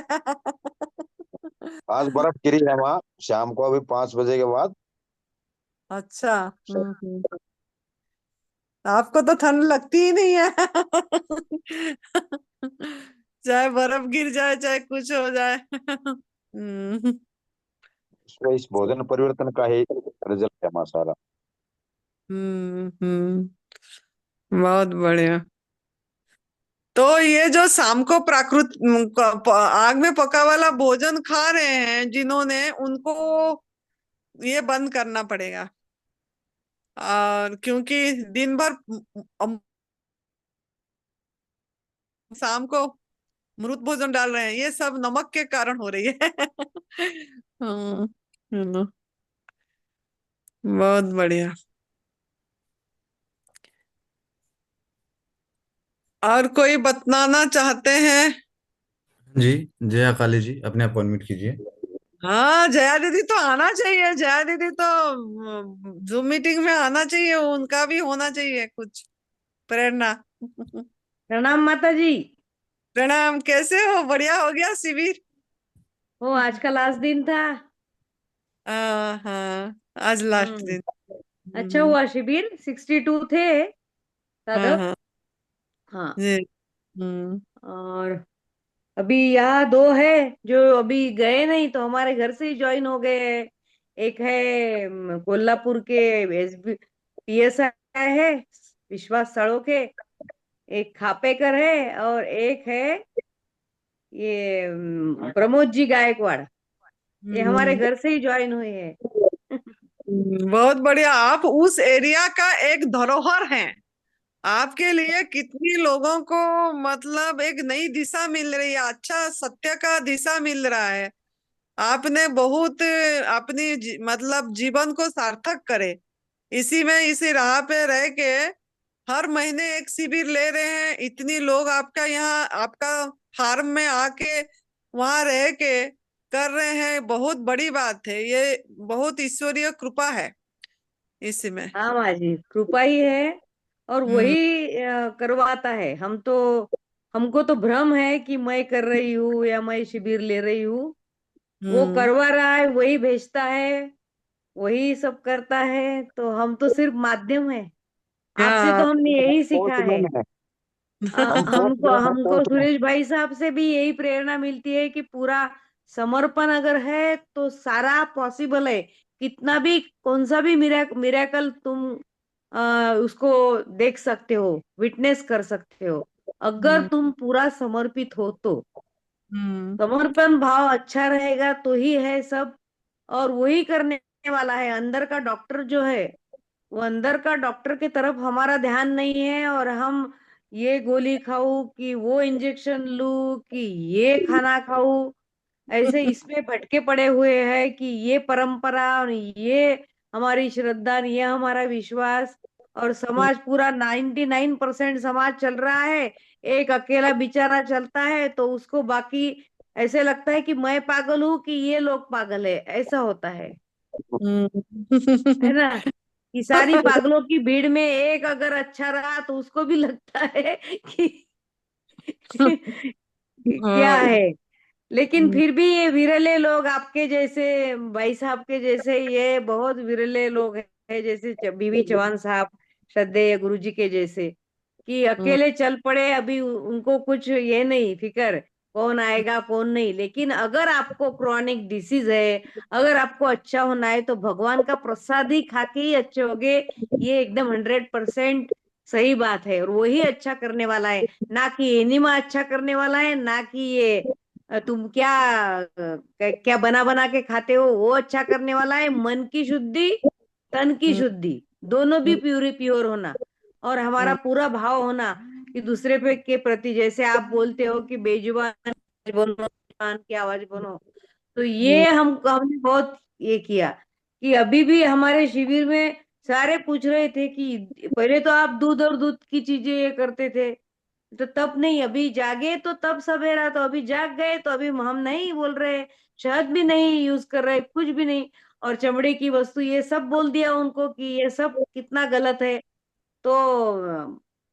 Speaker 10: आज बर्फ गिरी है वहाँ शाम को, अभी 5 बजे के बाद।
Speaker 2: अच्छा। आपको तो ठंड लगती ही नहीं है। चाहे बर्फ गिर जाए, चाहे कुछ हो जाए।
Speaker 10: तो इस भोजन परिवर्तन का ही रिजल्ट है हमारा सारा।
Speaker 2: बहुत बढ़िया। तो ये जो शाम को आग में पका वाला भोजन खा रहे हैं जिन्होंने, उनको ये बंद करना पड़ेगा। और क्योंकि दिन भर शाम को मृत भोजन डाल रहे हैं, ये सब नमक के कारण हो रही है। हाँ, है ना? बहुत बढ़िया। और कोई बताना चाहते हैं?
Speaker 1: जी, जया काली जी, अपने आप अनम्यूट कीजिए।
Speaker 2: हाँ, जया दीदी तो आना चाहिए। जया दीदी तो जूम मीटिंग में आना चाहिए, उनका भी होना चाहिए कुछ प्रेरणा।
Speaker 11: प्रणाम माता जी।
Speaker 2: प्रणाम। कैसे हो? बढ़िया हो गया शिविर?
Speaker 11: वो आज का लास्ट दिन था।
Speaker 2: हाँ, आज लास्ट दिन।
Speaker 11: अच्छा हुआ शिविर, 62 थे
Speaker 2: हाँ
Speaker 11: साधक।
Speaker 2: हाँ
Speaker 11: हाँ।
Speaker 2: जी।
Speaker 11: और अभी यहाँ दो है जो अभी गए नहीं, तो हमारे घर से ही ज्वाइन हो गए हैं। एक है कोल्हापुर के एसबी PSI है, विश्वास साळोखे। एक खापेकर है, और एक है ये प्रमोद जी गायकवाड़। ये हमारे घर से ही ज्वाइन हुए हैं।
Speaker 2: बहुत बढ़िया। आप उस एरिया का एक धरोहर हैं। आपके लिए कितनी लोगों को मतलब एक नई दिशा मिल रही है, अच्छा सत्य का दिशा मिल रहा है। आपने बहुत अपनी मतलब जीवन को सार्थक करे। इसी में इसी राह पे रह के हर महीने एक शिविर ले रहे हैं। इतनी लोग आपका यहाँ आपका फार्म में आके वहां रह के कर रहे हैं, बहुत बड़ी बात है ये। बहुत ईश्वरीय कृपा है इसमें।
Speaker 11: हाँ माँ जी, कृपा ही है। और वही करवाता है। हमको तो भ्रम है कि मैं कर रही हूँ या मैं शिविर ले रही हूँ। वो करवा रहा है, वही भेजता है, वही सब करता है। तो हम तो सिर्फ माध्यम है। आपसे तो हमने यही सीखा है।
Speaker 10: पोस्टमैन है।
Speaker 11: हमको
Speaker 10: पोस्टमैन है,
Speaker 11: हमको
Speaker 10: पोस्टमैन।
Speaker 11: सुरेश भाई साहब से भी यही प्रेरणा मिलती है कि पूरा समर्पण अगर है तो सारा पॉसिबल है। कितना भी, कौन सा भी मिरेकल तुम उसको देख सकते हो, विटनेस कर सकते हो, अगर तुम पूरा समर्पित हो तो। समर्पण भाव अच्छा रहेगा तो ही है सब। और वही करने वाला है। अंदर का डॉक्टर जो है, वो अंदर का डॉक्टर की तरफ हमारा ध्यान नहीं है। और हम ये गोली खाऊं कि वो इंजेक्शन लूं कि ये खाना खाऊं, ऐसे इसमें भटके पड़े हुए हैं कि ये परंपरा और ये हमारी श्रद्धा, ये हमारा विश्वास। और समाज पूरा 99% समाज चल रहा है, एक अकेला बेचारा चलता है। तो उसको बाकी ऐसे लगता है कि मैं पागल हूं कि ये लोग पागल है, ऐसा होता है ना। कि सारी पागलों की भीड़ में एक अगर अच्छा रहा तो उसको भी लगता है कि क्या है। लेकिन फिर भी ये विरले लोग, आपके जैसे भाई साहब के जैसे, ये बहुत विरले लोग हैं। जैसे बीवी चौहान साहब, श्रद्धेय गुरु जी के जैसे, कि अकेले चल पड़े। अभी उनको कुछ ये नहीं फिकर कौन आएगा कौन नहीं। लेकिन अगर आपको क्रॉनिक डिसीज है, अगर आपको अच्छा होना है, तो भगवान का प्रसाद ही खा के ही अच्छे होगे। ये एकदम 100% सही बात है। और वही अच्छा करने वाला है, ना कि एनिमा अच्छा करने वाला है, ना कि ये तुम क्या क्या बना बना के खाते हो वो अच्छा करने वाला है। मन की शुद्धि, तन की शुद्धि, दोनों भी प्योर होना। और हमारा पूरा भाव होना कि दूसरे पे के प्रति, जैसे आप बोलते हो कि बेजुबान आवाज बनो, जुबान की आवाज बनो। तो ये हमने बहुत ये किया। कि अभी भी हमारे शिविर में सारे पूछ रहे थे कि पहले तो आप दूध और दूध की चीजें ये करते थे, तो तब नहीं, अभी जागे तो तब सवेरा, तो अभी जाग गए तो अभी हम नहीं बोल रहे, शहद भी नहीं यूज कर रहे, कुछ भी नहीं। और चमड़े की वस्तु ये सब बोल दिया उनको कि ये सब कितना गलत है। तो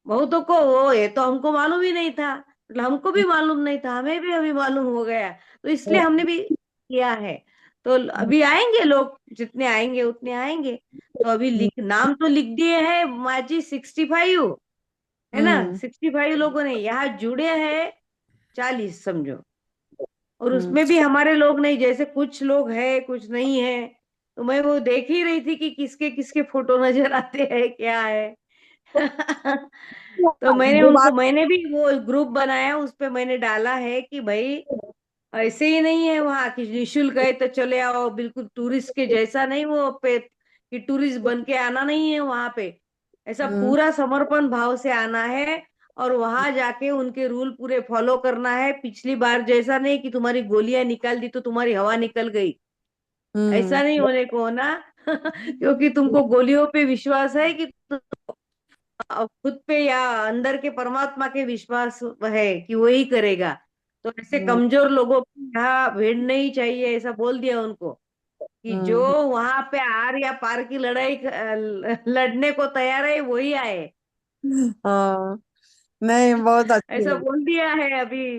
Speaker 11: बहुतों को वो, ये तो हमको मालूम ही नहीं था, मतलब हमको भी मालूम नहीं था, हमें भी अभी मालूम हो गया। तो इसलिए हमने भी किया है। तो अभी आएंगे लोग, जितने आएंगे उतने आएंगे। तो अभी नाम तो लिख दिए है माजी 65, है ना, 65 लोगों ने यहाँ जुड़े हैं 40 समझो। और उसमें भी हमारे लोग नहीं, जैसे कुछ लोग है कुछ नहीं है। तो मैं वो देख ही रही थी कि किसके किसके फोटो नजर आते हैं क्या है। तो मैंने भी वो ग्रुप बनाया, उस पे मैंने डाला है कि भाई ऐसे ही नहीं है वहाँ कि निशुल्क है तो चले आओ, बिल्कुल टूरिस्ट के जैसा नहीं वो पे कि टूरिस्ट बन के आना नहीं है वहां पे। ऐसा पूरा समर्पण भाव से आना है और वहां जाके उनके रूल पूरे फॉलो करना है। पिछली बार जैसा नहीं कि तुम्हारी गोलियां निकाल दी तो तुम्हारी हवा निकल गई, ऐसा नहीं होने को होना। क्योंकि तुमको गोलियों पे विश्वास है कि खुद पे या अंदर के परमात्मा के विश्वास है कि वही करेगा। तो ऐसे कमजोर लोगों को यहाँ भीड़ नहीं चाहिए, ऐसा बोल दिया उनको कि जो वहां पे आर या पार की लड़ाई लड़ने को तैयार है वही आए।
Speaker 2: हाँ, नहीं बहुत अच्छी
Speaker 11: ऐसा
Speaker 2: है।
Speaker 11: बोल दिया है अभी।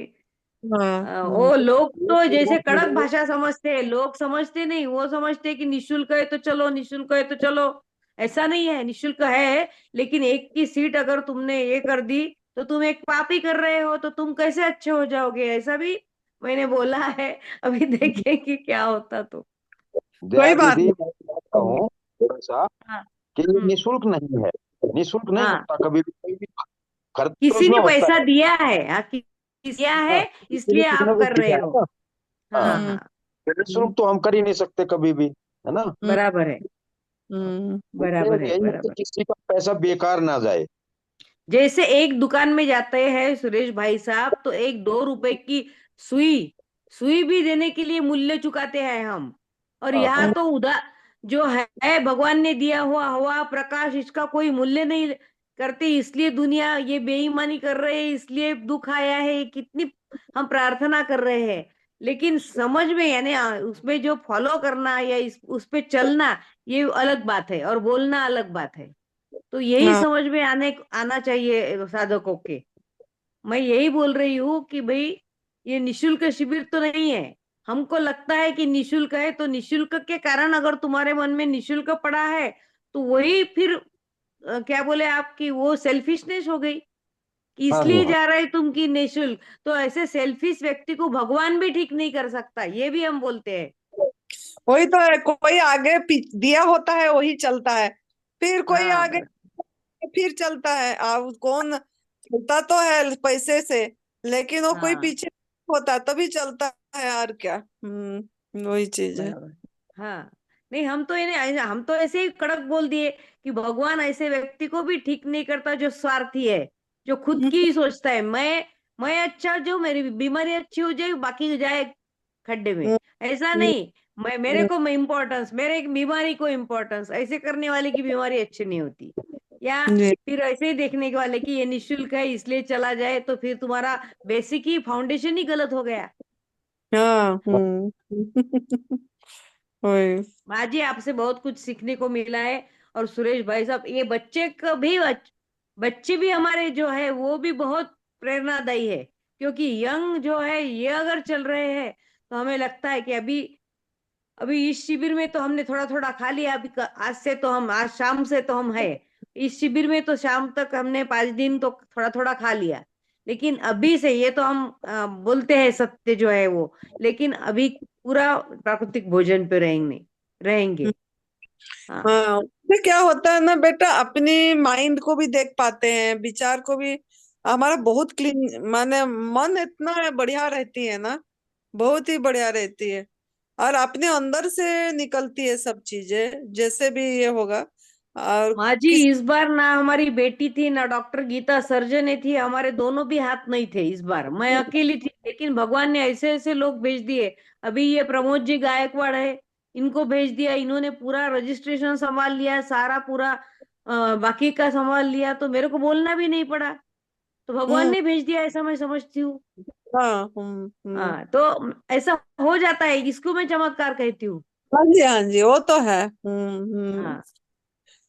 Speaker 2: हाँ।
Speaker 11: वो लोग तो जैसे कड़क भाषा समझते हैं, लोग समझते नहीं, वो समझते हैं कि निशुल्क है तो चलो, निशुल्क है तो चलो। ऐसा नहीं है, निशुल्क है लेकिन एक की सीट अगर तुमने ये कर दी तो तुम एक पाप ही कर रहे हो, तो तुम कैसे अच्छे हो जाओगे, ऐसा भी मैंने बोला है। अभी देखेंगे क्या होता तो।
Speaker 2: कोई
Speaker 10: जया
Speaker 2: बात
Speaker 10: दीदी,
Speaker 2: नहीं।
Speaker 10: मैं कहता हूँ थोड़ा सा
Speaker 11: हाँ।
Speaker 10: कि ये निःशुल्क नहीं है, निःशुल्क नहीं
Speaker 11: हाँ,
Speaker 10: होता कभी भी, कोई भी खर्च तो
Speaker 11: किसी
Speaker 10: इसमें
Speaker 11: ने
Speaker 10: होता
Speaker 11: पैसा
Speaker 10: है
Speaker 11: दिया है, दिया है
Speaker 10: ना, किसी ने
Speaker 11: इसलिए
Speaker 10: किसी ने
Speaker 11: आप
Speaker 10: कुछ
Speaker 11: कर रहे
Speaker 10: दिया है
Speaker 11: हो।
Speaker 10: ना।
Speaker 11: हाँ
Speaker 10: हाँ,
Speaker 11: हाँ,
Speaker 10: निःशुल्क तो हम कर ही नहीं सकते कभी भी, है ना।
Speaker 11: बराबर है, बराबर है,
Speaker 10: यही है कि
Speaker 11: बराबर।
Speaker 10: किसी का पैसा बेकार ना जाए।
Speaker 11: जैसे एक दुकान में जाते हैं सुरेश भाई साहब, तो एक 2 रुपए की सुई सुई भी देने के लिए मूल्य चुकाते हैं हम। और
Speaker 10: हाँ
Speaker 11: यहाँ
Speaker 10: हाँ
Speaker 11: तो जो है भगवान ने दिया हुआ हवा प्रकाश, इसका कोई मूल्य नहीं करते, इसलिए दुनिया ये बेईमानी कर रहे हैं, इसलिए दुख आया है, कितनी हम प्रार्थना कर रहे हैं। लेकिन समझ में यानी उसमें जो फॉलो करना या उस पे चलना, ये अलग बात है और बोलना अलग बात है। तो यही
Speaker 2: हाँ,
Speaker 11: समझ में आना चाहिए साधकों के। मैं यही बोल रही हूँ कि भाई ये निशुल्क शिविर तो नहीं है। हमको लगता है कि निशुल्क है, तो निशुल्क के कारण अगर तुम्हारे मन में निशुल्क पड़ा है तो वही फिर क्या बोले आपकी वो सेल्फिशनेस हो गई कि
Speaker 10: हाँ जी
Speaker 11: इसलिए
Speaker 10: हाँ।
Speaker 11: जा रहे तुम की निशुल्क। तो ऐसे सेल्फिश व्यक्ति को भगवान भी ठीक नहीं कर सकता, ये भी हम बोलते हैं।
Speaker 2: वही तो है, कोई आगे दिया होता है वही चलता है, फिर कोई
Speaker 11: हाँ
Speaker 2: आगे फिर चलता है। अब कौन चलता तो है पैसे से, लेकिन वो कोई
Speaker 11: हाँ,
Speaker 2: पीछे होता तभी चलता है, और क्या। वही चीज है।
Speaker 11: बराबर। हाँ, नहीं हम तो ऐसे ही कड़क बोल दिए कि भगवान ऐसे व्यक्ति को भी ठीक नहीं करता जो स्वार्थी है, जो खुद की ही सोचता है। मैं अच्छा, जो मेरी बीमारी अच्छी हो जाए बाकी जाए खड्डे में, ऐसा नहीं। मैं इम्पोर्टेंस, मेरे बीमारी को इम्पोर्टेंस, ऐसे करने वाले की बीमारी अच्छी नहीं होती। या
Speaker 2: जी।
Speaker 11: फिर ऐसे ही देखने के वाले कि ये निशुल्क है इसलिए चला जाए, तो फिर तुम्हारा बेसिक ही फाउंडेशन ही गलत हो गया।
Speaker 2: हाँ। वही।
Speaker 11: आज ही आपसे बहुत कुछ सीखने को मिला है। और सुरेश भाई साहब, ये बच्चे का भी बच्चे भी हमारे जो है वो भी बहुत प्रेरणादायी है। क्योंकि यंग जो है ये अगर चल रहे हैं तो हमें लगता है कि अभी अभी इस शिविर में तो हमने थोड़ा थोड़ा खा लिया, अभी आज से तो हम, आज शाम से तो हम है इस शिविर में, तो शाम तक हमने 5 दिन तो थोड़ा थोड़ा खा लिया। लेकिन अभी से ये तो हम बोलते हैं सत्य जो है वो, लेकिन अभी पूरा प्राकृतिक भोजन पे रहेंगे। हाँ
Speaker 2: हाँ, उसमें क्या होता है ना बेटा, अपनी माइंड को भी देख पाते हैं, विचार को भी। हमारा बहुत क्लीन, माने मन इतना बढ़िया रहती है ना, बहुत ही बढ़िया रहती है। और अपने अंदर से निकलती है सब चीजें, जैसे भी ये होगा। और
Speaker 11: माँ जी,
Speaker 2: किस
Speaker 11: इस बार ना हमारी बेटी थी ना डॉक्टर गीता सर्जन थी, हमारे दोनों भी हाथ नहीं थे इस बार, मैं अकेली थी। लेकिन भगवान ने ऐसे ऐसे लोग भेज दिए। अभी ये प्रमोद जी गायकवाड़ है, इनको भेज दिया, इन्होंने पूरा रजिस्ट्रेशन संभाल लिया, सारा पूरा बाकी का संभाल लिया, तो मेरे को बोलना भी नहीं पड़ा। तो भगवान
Speaker 2: हम्म।
Speaker 11: ने भेज दिया, ऐसा मैं समझती हूँ।
Speaker 2: हाँ।
Speaker 11: हाँ, तो ऐसा हो जाता है, इसको मैं चमत्कार कहती हूँ।
Speaker 2: हाँ जी, हाँ जी, वो तो है।
Speaker 11: हाँ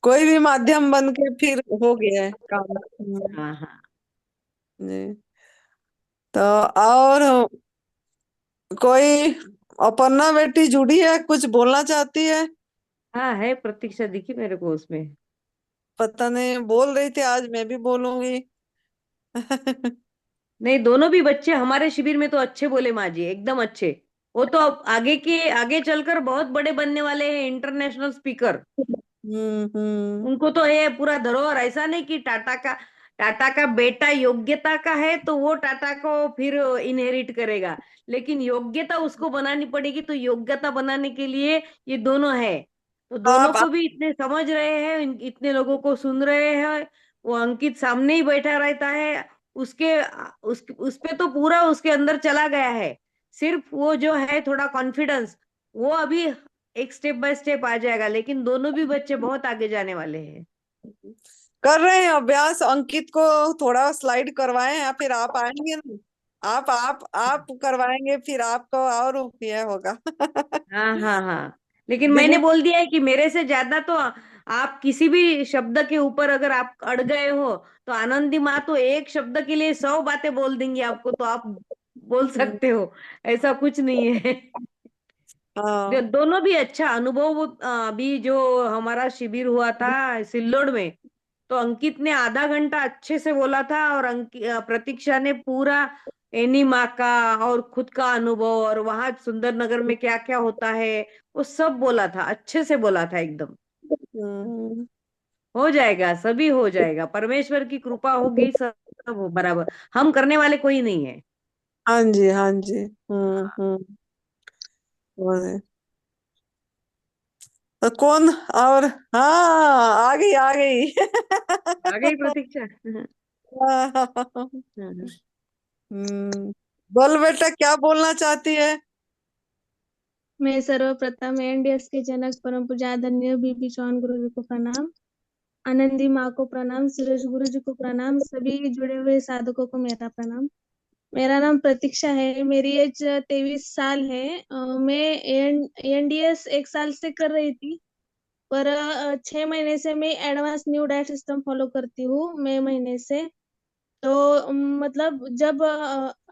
Speaker 2: कोई भी माध्यम बन के फिर हो गया है काम।
Speaker 11: हाँ हाँ।
Speaker 2: जी। तो और कोई अपर्णा बेटी जुड़ी है, कुछ बोलना चाहती है?
Speaker 11: हाँ है, प्रतीक्षा दिखी मेरे को उसमें।
Speaker 2: पता नहीं, बोल रही थी आज मैं भी बोलूंगी।
Speaker 11: नहीं, दोनों भी बच्चे हमारे शिविर में तो अच्छे बोले माँ जी, एकदम अच्छे। वो तो अब आगे चलकर बहुत बड़े बनने वाले हैं, इंटरनेशनल स्पीकर। उनको तो है पूरा धरोहर, ऐसा नहीं कि टाटा का बेटा योग्यता का है तो वो टाटा को फिर इनहेरिट करेगा, लेकिन योग्यता उसको बनानी पड़ेगी। तो योग्यता बनाने के लिए ये दोनों है, तो दोनों
Speaker 2: आप
Speaker 11: को भी इतने समझ रहे हैं, इतने लोगों को सुन रहे हैं। वो अंकित सामने ही बैठा रहता है, उस पे तो पूरा उसके अंदर चला गया है। सिर्फ वो जो है थोड़ा कॉन्फिडेंस, वो अभी एक स्टेप बाय स्टेप आ जाएगा, लेकिन दोनों भी बच्चे बहुत आगे जाने वाले हैं।
Speaker 2: कर रहे हैं अभ्यास। अंकित को थोड़ा स्लाइड करवाएं या फिर आप आएंगे ना? आप करवाएंगे, फिर आपको और ये होगा।
Speaker 11: हाँ हाँ हाँ, लेकिन मैंने
Speaker 2: दिलीप,
Speaker 11: बोल दिया है कि मेरे से ज्यादा तो आप किसी भी शब्द के ऊपर अगर आप अड़ गए हो, तो आनंदी माँ तो एक शब्द के लिए 100 बातें बोल देंगी आपको, तो आप बोल सकते हो, ऐसा कुछ नहीं है।
Speaker 2: हाँ
Speaker 11: दोनों भी अच्छा अनुभव। अभी जो हमारा शिविर हुआ था सिल्लोड में, तो अंकित ने आधा घंटा अच्छे से बोला था, और प्रतीक्षा ने पूरा एनीमा का और खुद का अनुभव और वहां सुंदर नगर में क्या क्या होता है वो सब बोला था, अच्छे से बोला था एकदम।
Speaker 2: हम्म,
Speaker 11: हो जाएगा, सभी हो जाएगा, परमेश्वर की कृपा होगी, सब बराबर। हम करने वाले कोई नहीं है।
Speaker 2: हाँ जी, हाँ जी। वो- तो कौन और? हाँ, आ गई आ गई।
Speaker 11: आ गई प्रतीक्षा।
Speaker 2: बोल बेटा, क्या बोलना चाहती है?
Speaker 12: मैं सर्वप्रथम एनडीएस के जनक परम पूज्य आदरणीय बीपी चौहान गुरु जी को प्रणाम, आनंदी माँ को प्रणाम, सुरेश गुरु जी को प्रणाम, सभी जुड़े हुए साधकों को मेरा प्रणाम। मेरा नाम प्रतीक्षा है, मेरी एज 23 साल है। मैं एनडीएस 1 साल से कर रही थी, पर 6 महीने से मैं advance new diet system follow करती हूँ, मई महीने से। तो मतलब जब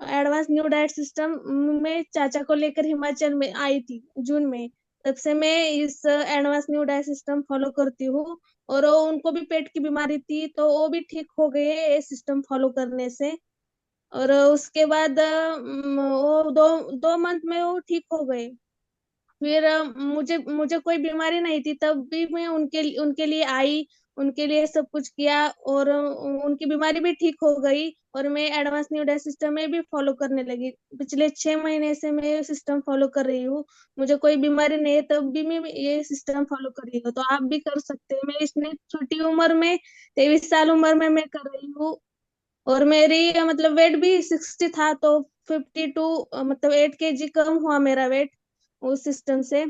Speaker 12: एडवांस न्यू डाइट सिस्टम में चाचा को लेकर हिमाचल में आई थी जून में, तब से मैं इस advance new diet system follow करती हूँ। और उनको भी पेट की बीमारी थी, तो वो भी ठीक हो गए ये सिस्टम फॉलो करने से। और उसके बाद वो 2 मंथ में वो ठीक हो गए। फिर मुझे मुझे कोई बीमारी नहीं थी, तब भी मैं उनके लिए आई, उनके लिए सब कुछ किया, और उनकी बीमारी भी ठीक हो गई। और मैं एडवांस न्यू डाइट सिस्टम में भी फॉलो करने लगी। पिछले 6 महीने से मैं ये सिस्टम फॉलो कर रही हूँ। मुझे कोई बीमारी नहीं है, तब भी मैं ये सिस्टम फॉलो कर रही हूँ, तो आप भी कर सकते हैं। मैं इसने छोटी उम्र में, 23 साल उम्र में मैं कर रही हूँ। और मेरी मतलब वेट भी 60 था, तो 52 मतलब 8 kg कम हुआ मेरा वेट उस सिस्टम से।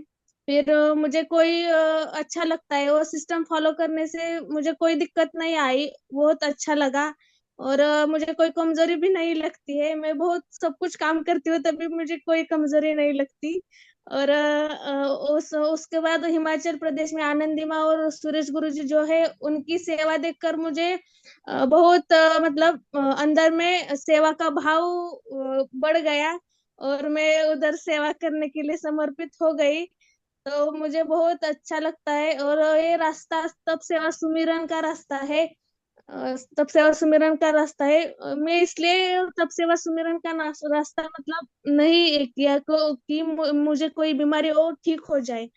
Speaker 12: फिर मुझे कोई अच्छा लगता है, वो सिस्टम फॉलो करने से मुझे कोई दिक्कत नहीं आई, बहुत अच्छा लगा। और मुझे कोई कमजोरी भी नहीं लगती है, मैं बहुत सब कुछ काम करती हूँ, तभी मुझे कोई कमजोरी नहीं लगती। और उसके बाद हिमाचल प्रदेश में आनंदी माँ और सुरेश गुरु जी जो है, उनकी सेवा देखकर मुझे बहुत मतलब अंदर में सेवा का भाव बढ़ गया, और मैं उधर सेवा करने के लिए समर्पित हो गई। तो मुझे बहुत अच्छा लगता है। और ये रास्ता तप सेवा सुमिरन का रास्ता है, तप सेवा सुमिरन का रास्ता है। मैं इसलिए तप सेवा सुमिरन का रास्ता मतलब नहीं किया कि मुझे कोई बीमारी और ठीक हो जाए,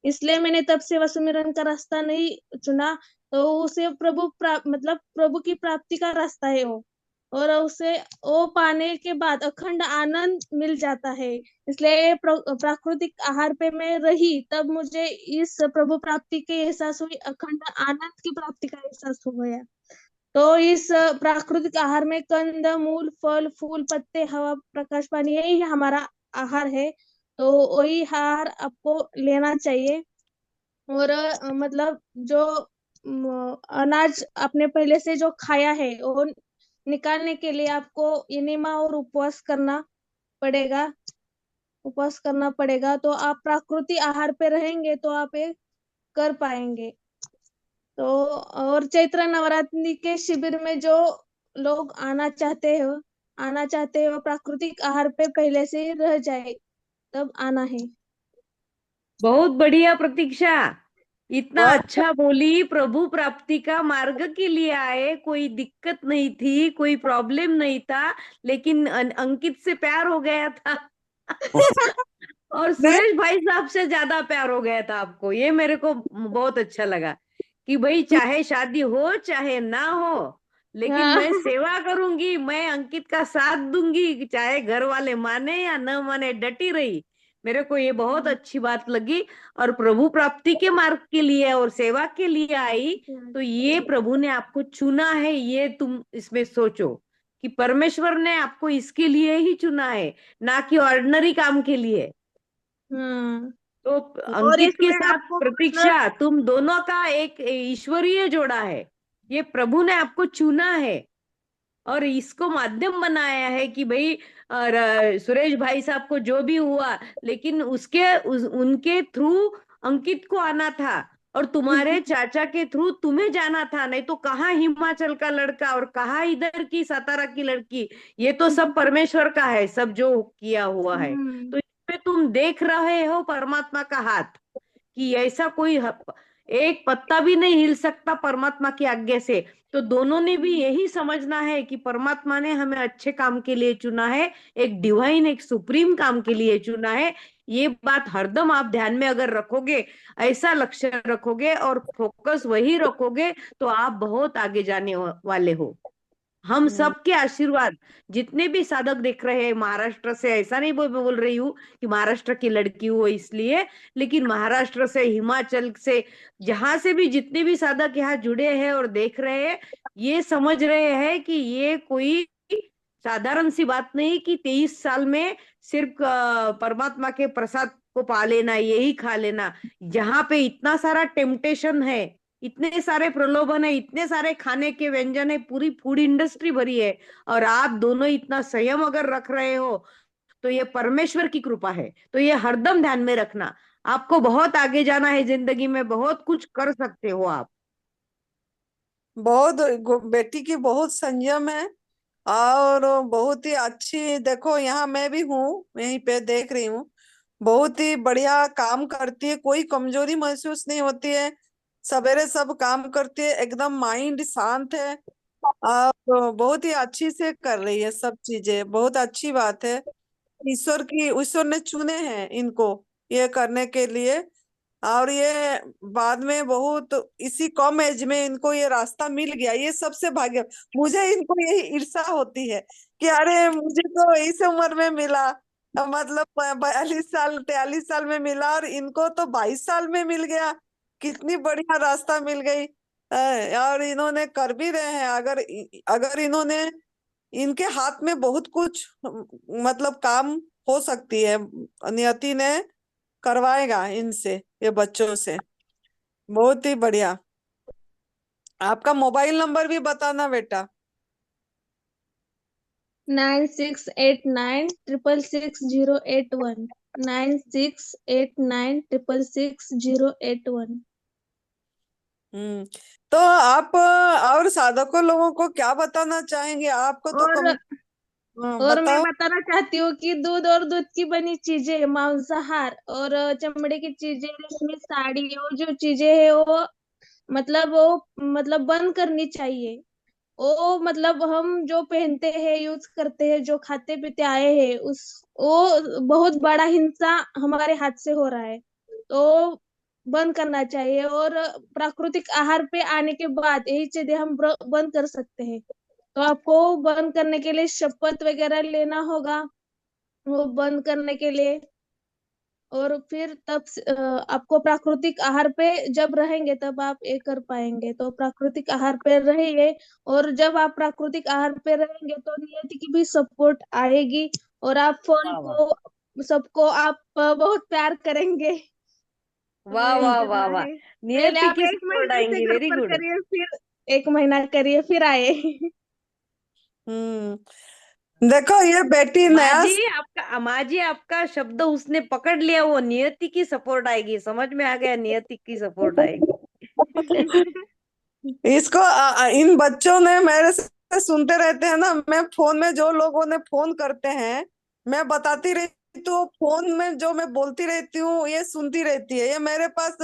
Speaker 12: इसलिए मैंने तप सेवा सुमिरन का रास्ता नहीं चुना। तो उसे मतलब प्रभु की प्राप्ति का रास्ता है वो, और उसे वो पाने के बाद अखंड आनंद मिल जाता है। इसलिए प्राकृतिक आहार पे मैं रही, तब मुझे इस प्रभु प्राप्ति के एहसास हुई, अखंड आनंद की प्राप्ति का एहसास हो गया। तो इस प्राकृतिक आहार में कंद मूल फल फूल पत्ते हवा प्रकाश पानी, यही हमारा आहार है। तो वही आहार आपको लेना चाहिए। और मतलब जो अनाज आपने पहले से जो खाया है, वो निकालने के लिए आपको एनिमा और उपवास करना पड़ेगा। उपवास करना पड़ेगा, तो आप प्राकृतिक आहार पे रहेंगे तो आप ये कर पाएंगे। तो और चैत्र नवरात्रि के शिविर में जो लोग आना चाहते हो वो प्राकृतिक आहार पे पहले से ही रह जाए, तब आना है।
Speaker 11: बहुत बढ़िया प्रतीक्षा, इतना
Speaker 2: बहुत
Speaker 11: अच्छा बोली। प्रभु प्राप्ति का मार्ग के लिए आए, कोई दिक्कत नहीं थी, कोई प्रॉब्लम नहीं था, लेकिन अंकित से प्यार हो गया था और
Speaker 2: नहीं
Speaker 11: सुरेश भाई साहब से ज्यादा प्यार हो गया था आपको। ये मेरे को बहुत अच्छा लगा कि भाई चाहे शादी हो चाहे ना हो, लेकिन
Speaker 12: हाँ
Speaker 11: मैं सेवा करूंगी, मैं अंकित का साथ दूंगी, चाहे घर वाले माने या न माने, डटी रही। मेरे को ये बहुत अच्छी बात लगी। और प्रभु प्राप्ति के मार्ग के लिए और सेवा के लिए आई, तो ये प्रभु ने आपको चुना है, ये तुम इसमें सोचो कि परमेश्वर ने आपको इसके लिए ही चुना है, ना कि ऑर्डिनरी काम के लिए।
Speaker 12: हाँ।
Speaker 11: तो
Speaker 12: और
Speaker 11: अंकित के
Speaker 12: इसमें
Speaker 11: साथ
Speaker 12: आपको
Speaker 11: प्रतीक्षा, तुम दोनों का एक ईश्वरीय जोड़ा है। ये प्रभु ने आपको चुना है और इसको माध्यम बनाया है कि भाई सुरेश भाई साहब को जो भी हुआ, लेकिन उनके थ्रू अंकित को आना था और तुम्हारे चाचा के थ्रू तुम्हें जाना था। नहीं तो कहाँ हिमाचल का लड़का और कहाँ इधर की सातारा की लड़की, ये तो सब परमेश्वर का है, सब जो किया हुआ है। तो इसमें तुम देख रहे हो परमात्मा का हाथ, कि ऐसा कोई एक पत्ता भी नहीं हिल सकता परमात्मा की आज्ञा से। तो दोनों ने भी यही समझना है कि परमात्मा ने हमें अच्छे काम के लिए चुना है, एक डिवाइन, एक सुप्रीम काम के लिए चुना है। ये बात हरदम आप ध्यान में अगर रखोगे, ऐसा लक्ष्य रखोगे और फोकस वही रखोगे, तो आप बहुत आगे जाने वाले हो। हम सबके आशीर्वाद, जितने भी साधक देख रहे हैं महाराष्ट्र से, ऐसा नहीं बोल रही हूँ कि महाराष्ट्र की लड़की हो इसलिए, लेकिन महाराष्ट्र से, हिमाचल से, जहां से भी जितने भी साधक यहाँ जुड़े हैं और देख रहे हैं, ये समझ रहे हैं कि ये कोई साधारण सी बात नहीं कि 23 साल में सिर्फ परमात्मा के प्रसाद को पा लेना, यही खा लेना। जहां पे इतना सारा टेम्पटेशन है, इतने सारे प्रलोभन है, इतने सारे खाने के व्यंजन है, पूरी फूड इंडस्ट्री भरी है, और आप दोनों इतना संयम अगर रख रहे हो, तो ये परमेश्वर की कृपा है। तो ये हरदम ध्यान में रखना, आपको बहुत आगे जाना है जिंदगी में, बहुत कुछ कर सकते हो आप।
Speaker 2: बहुत बेटी की बहुत संयम है और बहुत ही अच्छी। देखो यहाँ मैं भी हूँ, यहीं पे देख रही हूँ, बहुत ही बढ़िया काम करती है, कोई कमजोरी महसूस नहीं होती है, सवेरे सब काम करती है, एकदम माइंड शांत है और बहुत ही अच्छी से कर रही है सब चीजें। बहुत अच्छी बात है, ईश्वर ने चुने हैं इनको ये करने के लिए। और ये बाद में बहुत इसी कम एज में इनको ये रास्ता मिल गया, ये सबसे भाग्य। मुझे इनको यही ईर्ष्या होती है कि अरे मुझे तो इस उम्र में मिला, मतलब 42 साल 43 साल में मिला, और इनको तो 22 साल में मिल गया। कितनी बढ़िया रास्ता मिल गई। और इन्होंने कर भी रहे हैं। अगर इन्होंने, इनके हाथ में बहुत कुछ मतलब काम हो सकती है, नियति ने करवाएगा इनसे, ये बच्चों से। बहुत ही बढ़िया। आपका मोबाइल नंबर भी बताना बेटा।
Speaker 12: 9689666081 9689666081।
Speaker 2: तो आप और साधकों लोगों को क्या बताना चाहेंगे? आपको तो
Speaker 12: और मैं
Speaker 2: बताओ।
Speaker 12: बताना चाहती हूँ कि दूध और दूध की बनी चीजें, मांसाहार और चमड़े की चीजें, रेशमी साड़ी और जो चीजें है वो मतलब बंद करनी चाहिए। वो मतलब हम जो पहनते हैं, यूज करते हैं, जो खाते पीते आए हैं, वो बहुत बड़ा हिंसा हमारे हाथ से हो रहा है, तो बंद करना चाहिए। और प्राकृतिक आहार पे आने के बाद यही चीजें हम बंद कर सकते हैं। तो आपको बंद करने के लिए शपथ वगैरह लेना होगा, वो बंद करने के लिए। और फिर आपको प्राकृतिक आहार पे जब रहेंगे तब आप ये कर पाएंगे। तो प्राकृतिक आहार पे रहिए, और जब आप प्राकृतिक आहार पे रहेंगे तो नियति की भी सपोर्ट आएगी, और आप फल को सबको आप बहुत प्यार करेंगे।
Speaker 11: वाह
Speaker 12: वही
Speaker 11: वाह
Speaker 12: करना
Speaker 11: वाह वाह,
Speaker 12: है। पहले
Speaker 11: नियति
Speaker 12: आप
Speaker 11: की
Speaker 12: 1
Speaker 11: सपोर्ट
Speaker 12: महीने से
Speaker 11: आएंगी,
Speaker 12: घर
Speaker 11: वेरी
Speaker 12: पर
Speaker 11: गुड।
Speaker 12: करिए, फिर 1 महीना करिए, फिर आए।
Speaker 2: देखो ये बेटी नया
Speaker 11: माँ जी आपका शब्द उसने पकड़ लिया, वो नियति की सपोर्ट आएगी, समझ में आ गया, नियति की सपोर्ट आएगी।
Speaker 2: इसको इन बच्चों ने मेरे से सुनते रहते हैं ना, मैं फोन में जो लोगों ने फोन करते हैं, मैं बताती रहती तो फोन में जो मैं बोलती रहती हूँ ये सुनती रहती है, ये मेरे पास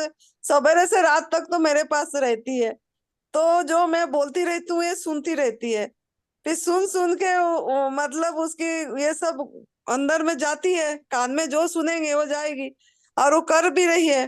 Speaker 2: सवेरे से रात तक तो मेरे पास रहती है। तो जो मैं बोलती रहती हूँ ये सुनती रहती है, फिर सुन सुन के मतलब उसकी ये सब अंदर में जाती है, कान में जो सुनेंगे वो जाएगी, और वो कर भी रही है।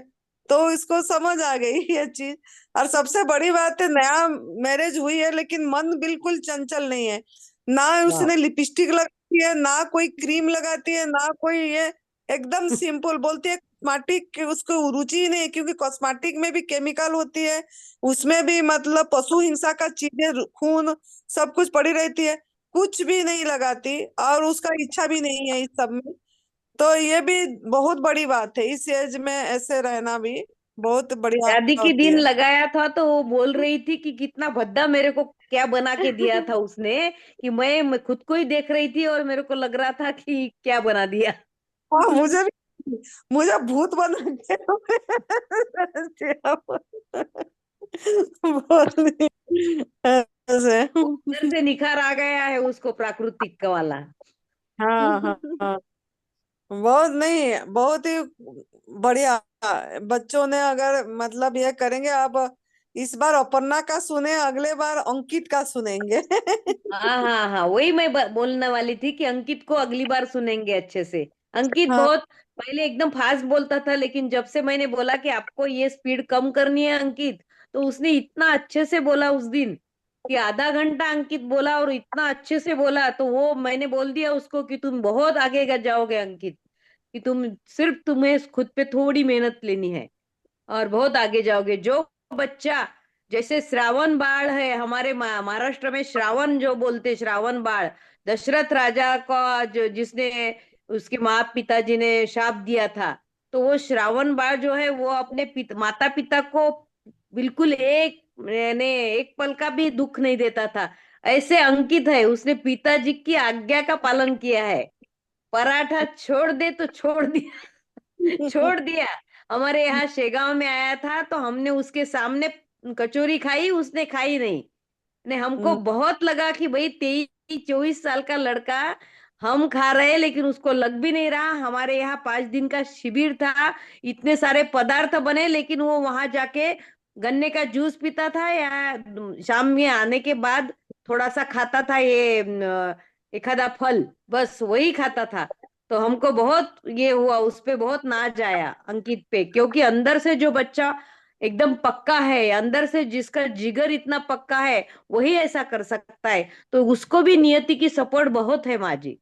Speaker 2: तो इसको समझ आ गई ये चीज। और सबसे बड़ी बात है, नया मैरिज हुई है लेकिन मन बिल्कुल चंचल नहीं है, ना उसने लिपस्टिक लगाती है, ना कोई क्रीम लगाती है, ना कोई ये, एकदम सिंपल बोलती है। कॉस्मेटिक उसको रुचि ही नहीं, क्योंकि कॉस्मेटिक में भी केमिकल होती है, उसमें भी मतलब पशु हिंसा का चीजें, खून सब कुछ पड़ी रहती है, कुछ भी नहीं लगाती, और उसका इच्छा भी नहीं है इस सब में। तो ये भी बहुत बड़ी बात है, इस एज में ऐसे रहना भी बहुत बढ़िया
Speaker 11: शादी के
Speaker 2: होती
Speaker 11: दिन
Speaker 2: है।
Speaker 11: लगाया था तो वो बोल रही थी कि कितना भद्दा मेरे को क्या बना के दिया था उसने, कि मैं खुद को ही देख रही थी और मेरे को लग रहा था कि क्या बना दिया।
Speaker 2: हाँ, मुझे भूत बना के बोली ऐसे।
Speaker 11: अंदर से निखार आ गया है उसको, प्राकृतिक का वाला।
Speaker 2: हाँ हाँ हाँ, बहुत नहीं, बहुत ही बढ़िया। बच्चों ने अगर मतलब ये करेंगे, अब इस बार अपर्णा का सुने, अगले बार अंकित का सुनेंगे।
Speaker 11: हाँ हाँ हाँ, वही मैं बोलने वाली थी कि अंकित को अगली बार सुनेंगे अच्छे से। अंकित
Speaker 2: हाँ
Speaker 11: बहुत पहले एकदम फास्ट बोलता था, लेकिन जब से मैंने बोला कि आपको ये स्पीड कम करनी है अंकित, तो उसने इतना अच्छे से बोला उस दिन कि आधा घंटा अंकित बोला और इतना अच्छे से बोला, तो वो मैंने बोल दिया उसको कि तुम बहुत आगे जाओगे अंकित, कि तुम्हें खुद पे थोड़ी मेहनत लेनी है और बहुत आगे जाओगे। जो बच्चा, जैसे श्रावण बाढ़ है हमारे महाराष्ट्र में, श्रावण जो बोलते, श्रावण बाढ़, दशरथ राजा का जो जिसने उसके पिताजी ने शाप दिया था, तो वो श्रावण बाढ़ जो है वो अपने माता पिता को बिल्कुल एक पल का भी दुख नहीं देता था। ऐसे अंकित है, उसने पिताजी की आज्ञा का पालन किया है। पराठा छोड़ दे तो छोड़ दिया, छोड़ दिया। हमारे यहाँ शेगांव में आया था तो हमने उसके सामने कचौरी खाई, उसने खाई नहीं। ने हमको बहुत लगा कि भाई 23-24 साल का लड़का, हम खा रहे हैं लेकिन उसको लग भी नहीं रहा। हमारे यहाँ 5 दिन का शिविर था, इतने सारे पदार्थ बने, लेकिन वो वहां जाके गन्ने का जूस पीता था, या शाम में आने के बाद थोड़ा सा खाता था ये एखादा फल, बस वही खाता था। तो हमको बहुत ये हुआ, उस पे बहुत नाज आया अंकित पे, क्योंकि अंदर से जो बच्चा एकदम पक्का है, अंदर से जिसका जिगर इतना पक्का है, वही ऐसा कर सकता है। तो उसको भी नियति की सपोर्ट बहुत है माँ जी।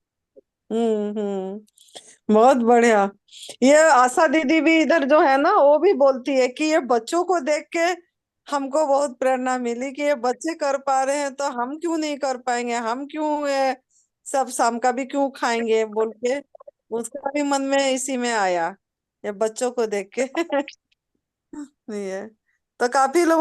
Speaker 2: बहुत बढ़िया। ये आशा दीदी भी इधर जो है ना, वो भी बोलती है कि ये बच्चों को देख के हमको बहुत प्रेरणा मिली कि ये बच्चे कर पा रहे हैं तो हम क्यों नहीं कर पाएंगे, हम क्यों ये सब शाम का भी क्यों खाएंगे बोल के, उसका भी मन में इसी में आया ये बच्चों को देख के। ये तो काफी लोग